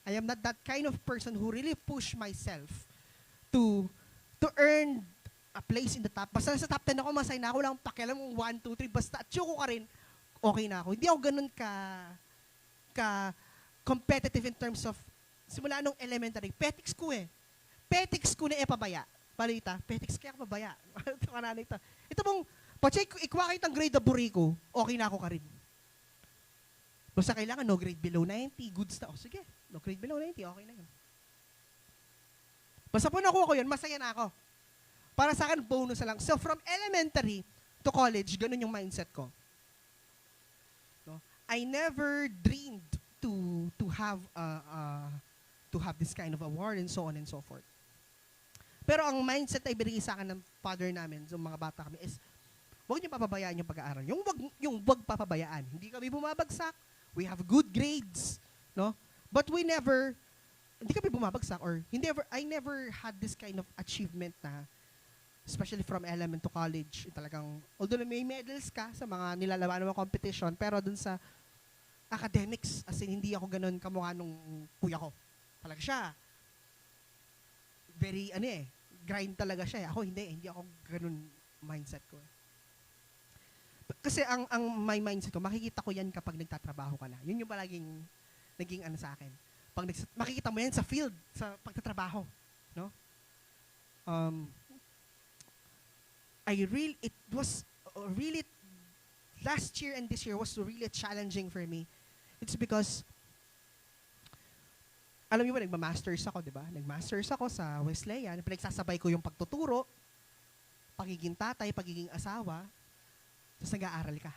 I am not that kind of person who really push myself to earn a place in the top. Basta sa top 10 ako, masay na ako lang pakialam kung 1, 2, 3. Basta achieve ko ka rin, okay na ako. Hindi ako ganun ka competitive in terms of, simula nung elementary, petics ko eh. Petics ko na pabaya. Palita, petics kaya pabaya. Ito mong, pacheck, ikuha kitang grade na buri ko, okay na ako ka rin. Basta kailangan, no grade below 90, goods na. O sige, no grade below 90, okay na yun. Basta po nakuha ko yun, masaya na ako. Para sa akin, bonus na lang. So from elementary to college, ganun yung mindset ko. No? I never dreamed to have this kind of award and so on and so forth. Pero ang mindset na ibigay sa akin ng father namin, so mga bata kami, is huwag niyo papabayaan yung pag-aaral. Yung wag papabayaan. Hindi kami bumabagsak. We have good grades. No? But hindi kami bumabagsak or I never had this kind of achievement na, especially from element to college, talagang, although may medals ka sa mga nilalaban ng competition, pero dun sa academics, as in, hindi ako ganun kamukha nung kuya ko. Talaga siya. Very, grind talaga siya. Ako, hindi ako ganun mindset ko. Kasi ang my mindset ko, makikita ko yan kapag nagtatrabaho ka na. Yun yung palaging naging sa akin. Pag makikita mo yan sa field, sa pagtatrabaho. No? It was really, last year and this year was really challenging for me. It's because, alam niyo ba, nagma-masters ako, di ba? Nag-masters ako sa Wesleyan. Pinagsasabay ko yung pagtuturo, pagiging tatay, pagiging asawa, tapos nag-aaral ka.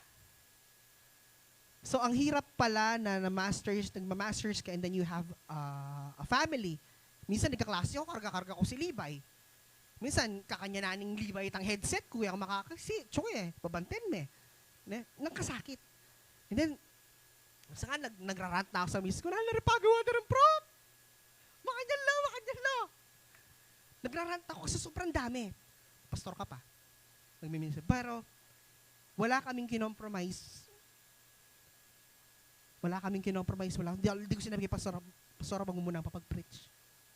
So, ang hirap pala na nagma-masters ka and then you have a family. Minsan, nagkaklase ako, karga-karga ko si Levi. Minsan, kakanyananing Levi itang headset, kuya ako makakasi. Tsuki babantin me. Nagkasakit. And then, saka nagrarant na ako sa miss ko, nalaripagawa na rin, prop! Makanyal lang. Nagrarant ako sa sobrang dami. Pastor ka pa. Nagmiminsan. Pero, wala kaming kinompromise. Hindi ko sinabi kay Pastora, wag mo muna papag-preach.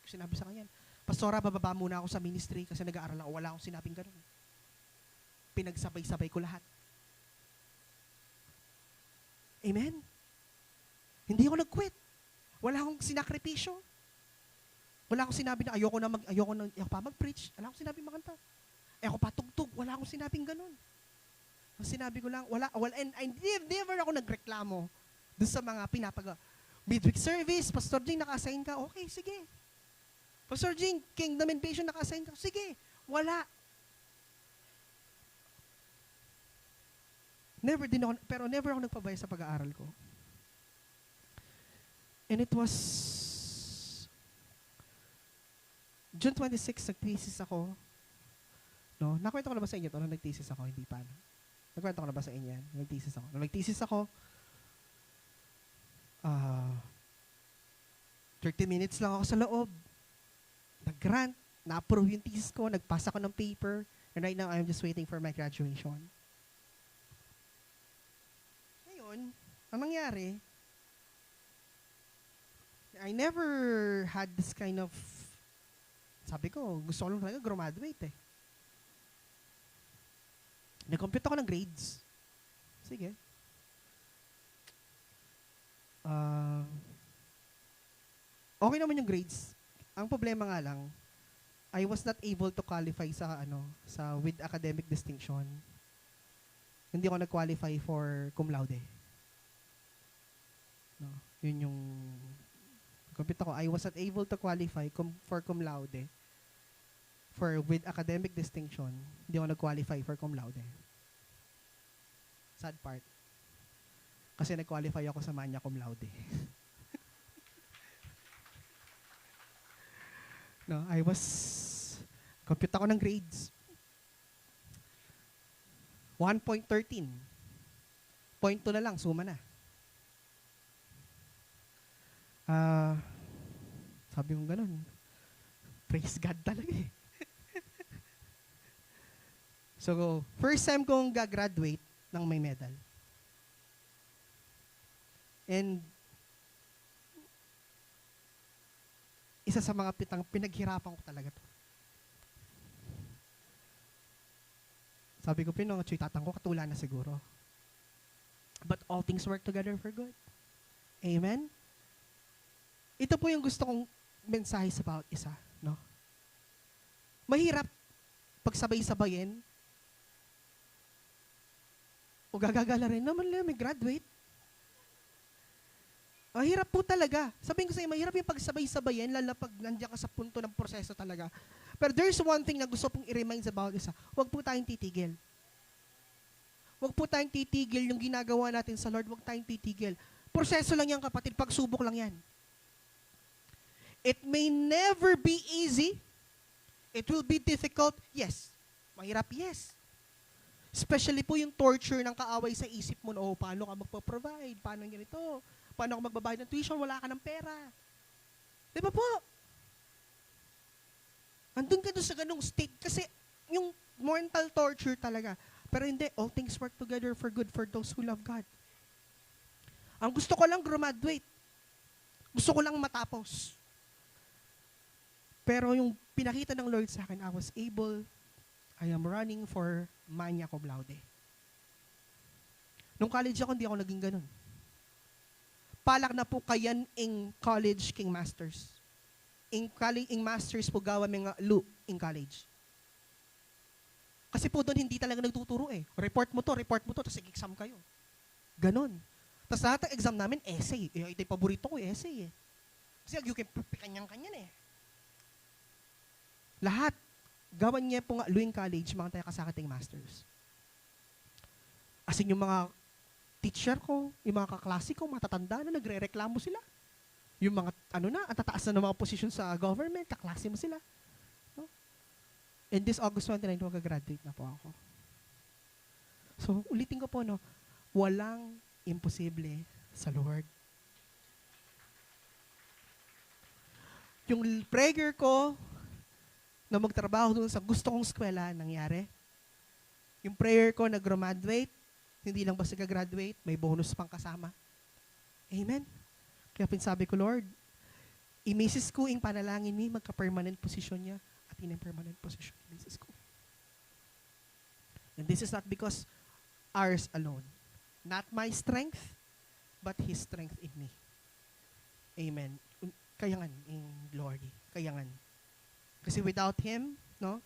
Sinabi sa kanya, Pastora, bababa muna ako sa ministry kasi nag-aaral ako. Wala akong sinabing ganun. Pinagsabay-sabay ko lahat. Amen? Hindi ako nag-quit. Wala akong sinakripisyo. Wala akong sinabi na ayoko pa mag-preach. Wala akong sinabi makanta. Ayoko pa tugtog. Wala akong sinabing ganun. Ang sinabi ko lang, and never ako nagreklamo doon sa mga midweek service, Pastor Jing, naka-assign ka, okay, sige. Pastor Jing, Kingdom Invasion, naka-assign ka, sige. Wala. Never ako nagpabaya sa pag-aaral ko. And it was June 26, nag-thesis ako. No? Nakwento ko na ba sa inyo ito? Nung nag-thesis ako, hindi pa. Nagkwento ko na ba sa inyo yan? Nag-thesis ako. Nung nag-thesis ako, 30 minutes lang ako sa loob. Nag-grant, na-approve yung thesis ko, nagpasa ko ng paper, and right now, I'm just waiting for my graduation. Ngayon, ang nangyari, I never had this kind of, sabi ko, gusto ko lang talaga graduate eh. Nag-compute ako ng grades. Sige. Okay naman yung grades. Ang problema nga lang, I was not able to qualify sa with academic distinction. Hindi ako nag-qualify for cum laude. No, yun yung compute ako. I was not able to qualify for cum laude. For with academic distinction, hindi ako nag-qualify for cum laude. Sad part. Kasi nag-qualify ako sa magna cum laude. No, compute ako ng grades. 1.13. 0.2 na lang, suma na. Sabi mo ganun. Praise God talaga eh. So, first time kong gagraduate ng may medal. And isa sa mga pinaghirapan ko talaga to. Sabi ko, Chuy, tatang ko, katula na siguro. But all things work together for good. Amen? Ito po yung gusto kong mensahe sa bawat isa. No? Mahirap pagsabay-sabayin o gagagala rin naman lang, may graduate. Mahirap po talaga. Sabihin ko sa inyo, mahirap yung pagsabay-sabayin, lalo pag nandiyan ka sa punto ng proseso talaga. Pero there's one thing na gusto pong i-remind sa bawat isa. Huwag po tayong titigil. Huwag po tayong titigil yung ginagawa natin sa Lord. Huwag tayong titigil. Proseso lang yan, kapatid. Pagsubok lang yan. It may never be easy. It will be difficult. Yes. Mahirap, yes. Especially po yung torture ng kaaway sa isip mo. Oh, paano ka magpo-provide? Paano ganito? Paano ako magbabayad ng tuition? Wala ka ng pera. Di ba po? Andun ka doon sa ganung state. Kasi yung mental torture talaga. Pero hindi, all things work together for good for those who love God. Ang gusto ko lang graduate. Gusto ko lang matapos. Pero yung pinakita ng Lord sa akin, I am running for magna cum laude. Nung college ako, hindi ako naging ganun. Palak na po kayan in college king masters. In masters po gawa mga lu in college. Kasi po doon hindi talaga nagtuturo eh. Report mo to, tapos exam kayo. Ganon. Tapos lahat ng exam namin, essay. Ito yung paborito ko, essay eh. Kasi you can kanyang-kanyan eh. Lahat. Gawan niya po nga Luing College, mga tayo kasakating masters. As in yung mga teacher ko, yung mga kaklase ko, matatanda na, nagre-reklamo sila. Yung mga, ang tataas na ng mga posisyon sa government, kaklase mo sila. No? And this August 29, mag-graduate na po ako. So, ulitin ko po, no, walang imposible sa Lord. Yung prayer ko, na magtrabaho doon sa gusto kong eskwela, nangyari. Yung prayer ko na graduate, hindi lang basta graduate, may bonus pang kasama. Amen? Kaya pinsabi ko, Lord, imisis ko yung panalangin ni magka-permanent position niya at in-permanent position ni misis ko. And this is not because ours alone. Not my strength, but His strength in me. Amen. Kayangan in glory. Kayangan. Kasi without Him, no?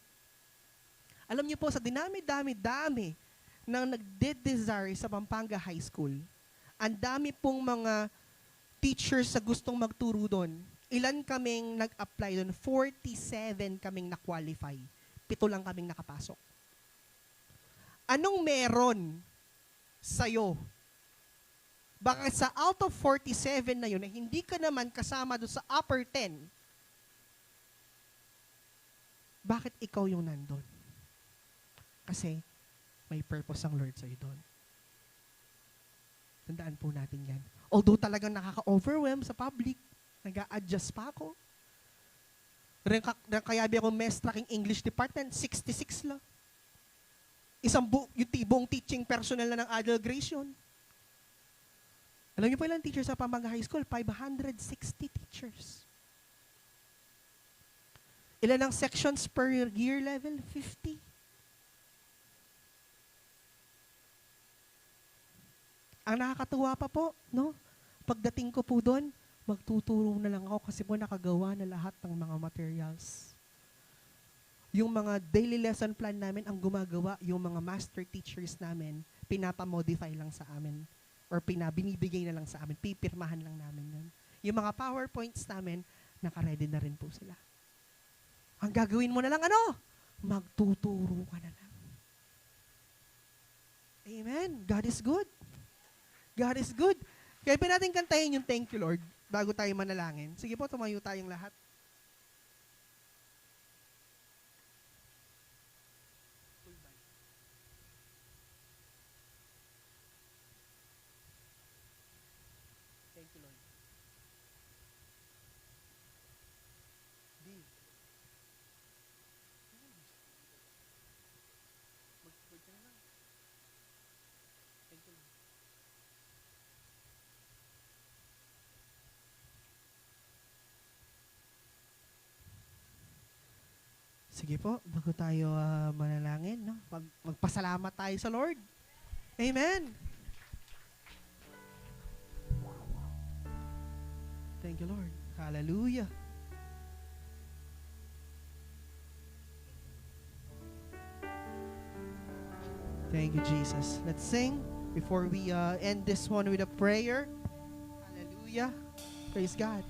Alam niyo po, sa dinami-dami nang nagde-desire sa Pampanga High School, ang dami pong mga teachers sa gustong magturo doon. Ilan kaming nag-apply doon? 47 kaming na-qualify. 7 lang kaming nakapasok. Anong meron sa'yo? Baka sa out of 47 na yun, na hindi ka naman kasama doon sa upper 10, bakit ikaw yung nandun? Kasi may purpose ang Lord sa'yo doon. Tandaan po natin yan. Although talagang nakaka-overwhelm sa public, nag-a-adjust pa ako. Kayabi ako mestra king English department, 66 lang. Yung buong teaching personnel na ng Adel Grace yun. Alam niyo po ilang teachers sa Pampanga High School? 560 teachers. Ilan ang sections per year level? 50. Ang nakakatuwa pa po, no? Pagdating ko po doon, magtuturo na lang ako kasi po nakagawa na lahat ng mga materials. Yung mga daily lesson plan namin, ang gumagawa, yung mga master teachers namin, pinapamodify lang sa amin. Or binibigay na lang sa amin. Pipirmahan lang namin yun. Yung mga PowerPoints namin, nakaready na rin po sila. Ang gagawin mo na lang, magtuturo ka na lang. Amen? Amen. God is good. God is good. Kaya pa natin kantahin yung thank you, Lord, bago tayo manalangin. Sige po, tumayo tayong lahat. Thank you, Lord. Sige po, bago tayo manalangin, no? Magpasalamat tayo sa Lord. Amen. Thank you, Lord. Hallelujah. Thank you, Jesus. Let's sing before we end this one with a prayer. Hallelujah. Praise God.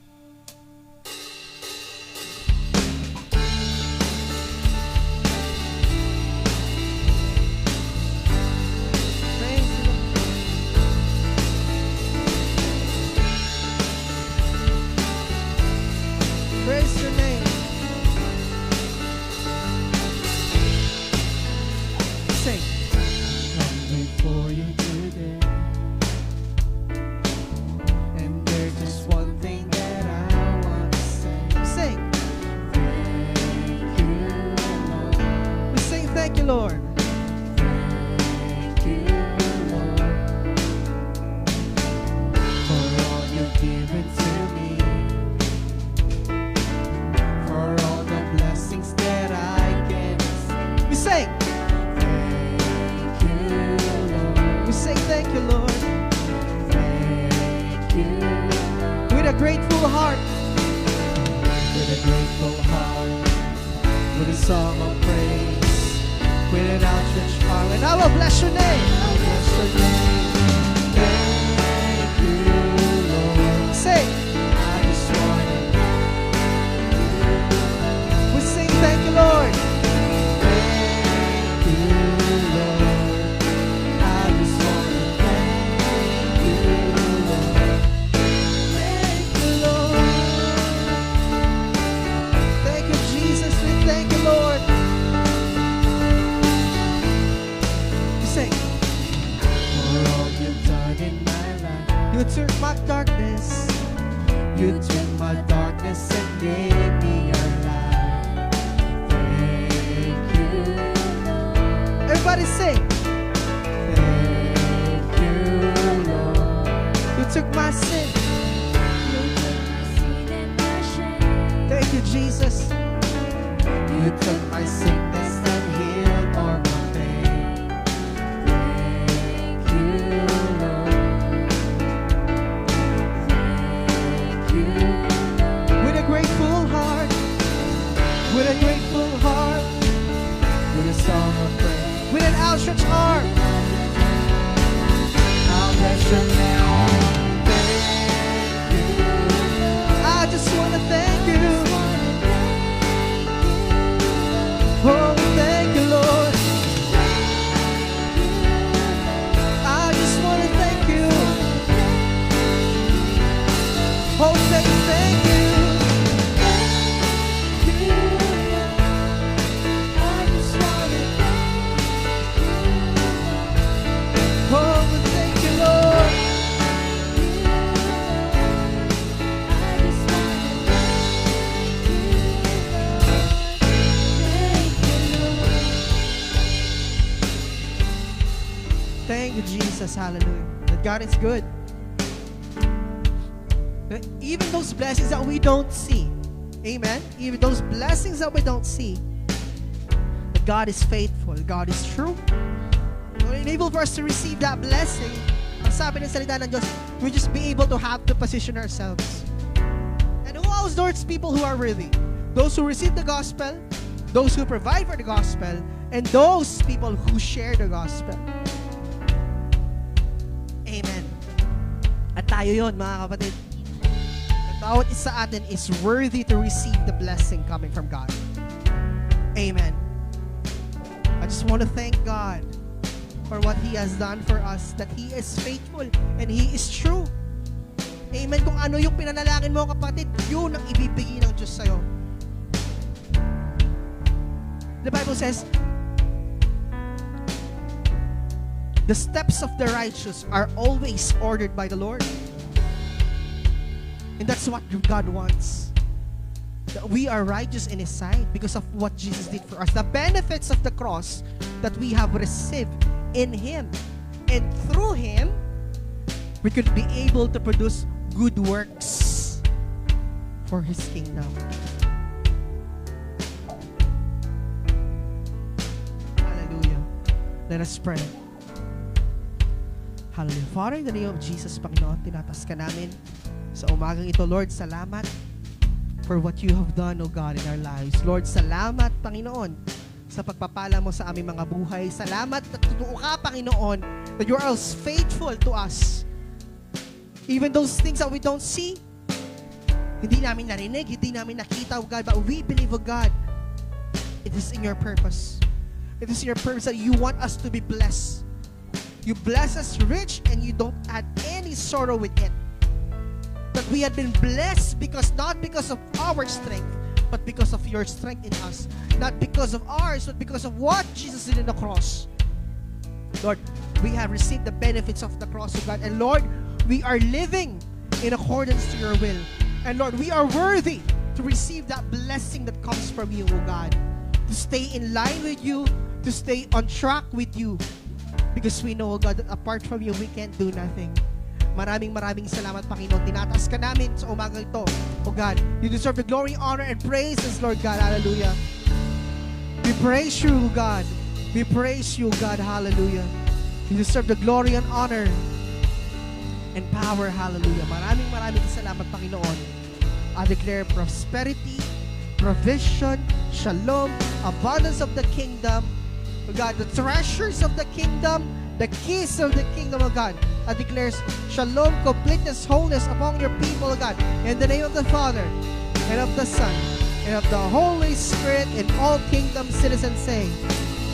Praise your name. Sing. Come before you today, and there's just one thing that I want to say. Sing. Thank you, Lord. We sing thank you, Lord. Thank you, Lord, for all you've given to me. Thank you, Lord. Thank you. With a grateful heart. With a grateful heart. With a song of praise. With an outstretched arm. And I will bless your name. I will bless your name. Thank you, Lord. Say, I just want to. We sing thank you, Lord. Thank you, Lord. I just want to. Thank you, Lord. You sing. For all you've done in my life, you took my darkness. You took my darkness and gave me your light. Thank you, Lord. Everybody sing. Thank you, Lord. You took my sin. You took my sin and my shame. Thank you, Jesus. You took my sickness and healed all my pain. Thank you, Lord. Thank you, Lord. With a grateful heart, with a grateful heart, with a song of praise, with an outstretched arm, I'll bless your name. Thank you. I just want to thank you. Oh, thank you, Lord. I just want to thank you. Oh, thank you. I just want to oh, thank you, Lord. I just want to thank you, Jesus. Hallelujah. That God is good. Even those blessings that we don't see. Amen. Even those blessings that we don't see. That God is faithful. God is true. So enable for us to receive that blessing. Ang sabi ng salita ng Diyos, we just be able to have to position ourselves. And who are those people who are worthy? Those who receive the gospel, those who provide for the gospel, and those people who share the gospel. Amen. At tayo yun, mga kapatid. At bawat isa atin is worthy to receive the blessing coming from God. Amen. I just want to thank God for what He has done for us, that He is faithful and He is true. Amen. Kung ano yung pinanalangin mo, kapatid, yun ang ibibigay ng Diyos sa'yo. The Bible says, the steps of the righteous are always ordered by the Lord. And that's what God wants. That we are righteous in His sight because of what Jesus did for us. The benefits of the cross that we have received in Him. And through Him, we could be able to produce good works for His kingdom. Hallelujah. Let us pray. Hallelujah. Father, in the name of Jesus, Panginoon, tinatas ka namin sa umagang ito. Lord, salamat for what you have done, O God, in our lives. Lord, salamat, Panginoon, sa pagpapala mo sa aming mga buhay. Salamat at totoo ka, Panginoon, that you are always faithful to us. Even those things that we don't see, hindi namin narinig, hindi namin nakita, O God, but we believe, O God, it is in your purpose. It is in your purpose that you want us to be blessed. You bless us rich and you don't add any sorrow with it. That we have been blessed because not because of our strength, but because of your strength in us. Not because of ours, but because of what Jesus did on the cross. Lord, we have received the benefits of the cross of God. And Lord, we are living in accordance to your will. And Lord, we are worthy to receive that blessing that comes from you, O God. To stay in line with you, to stay on track with you. Because we know, O God, that apart from you, we can't do nothing. Maraming salamat, Panginoon. Tinataas ka namin sa umaga ito. O God, you deserve the glory, honor, and praises, Lord God. Hallelujah. We praise you, God. We praise you, God. Hallelujah. You deserve the glory and honor and power. Hallelujah. Maraming salamat, Panginoon. I declare prosperity, provision, shalom, abundance of the kingdom. O God, the treasures of the kingdom, the keys of the kingdom of God. I declare shalom, completeness, wholeness upon your people, O God. In the name of the Father, and of the Son, and of the Holy Spirit, and all kingdom citizens say,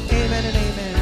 Amen and amen.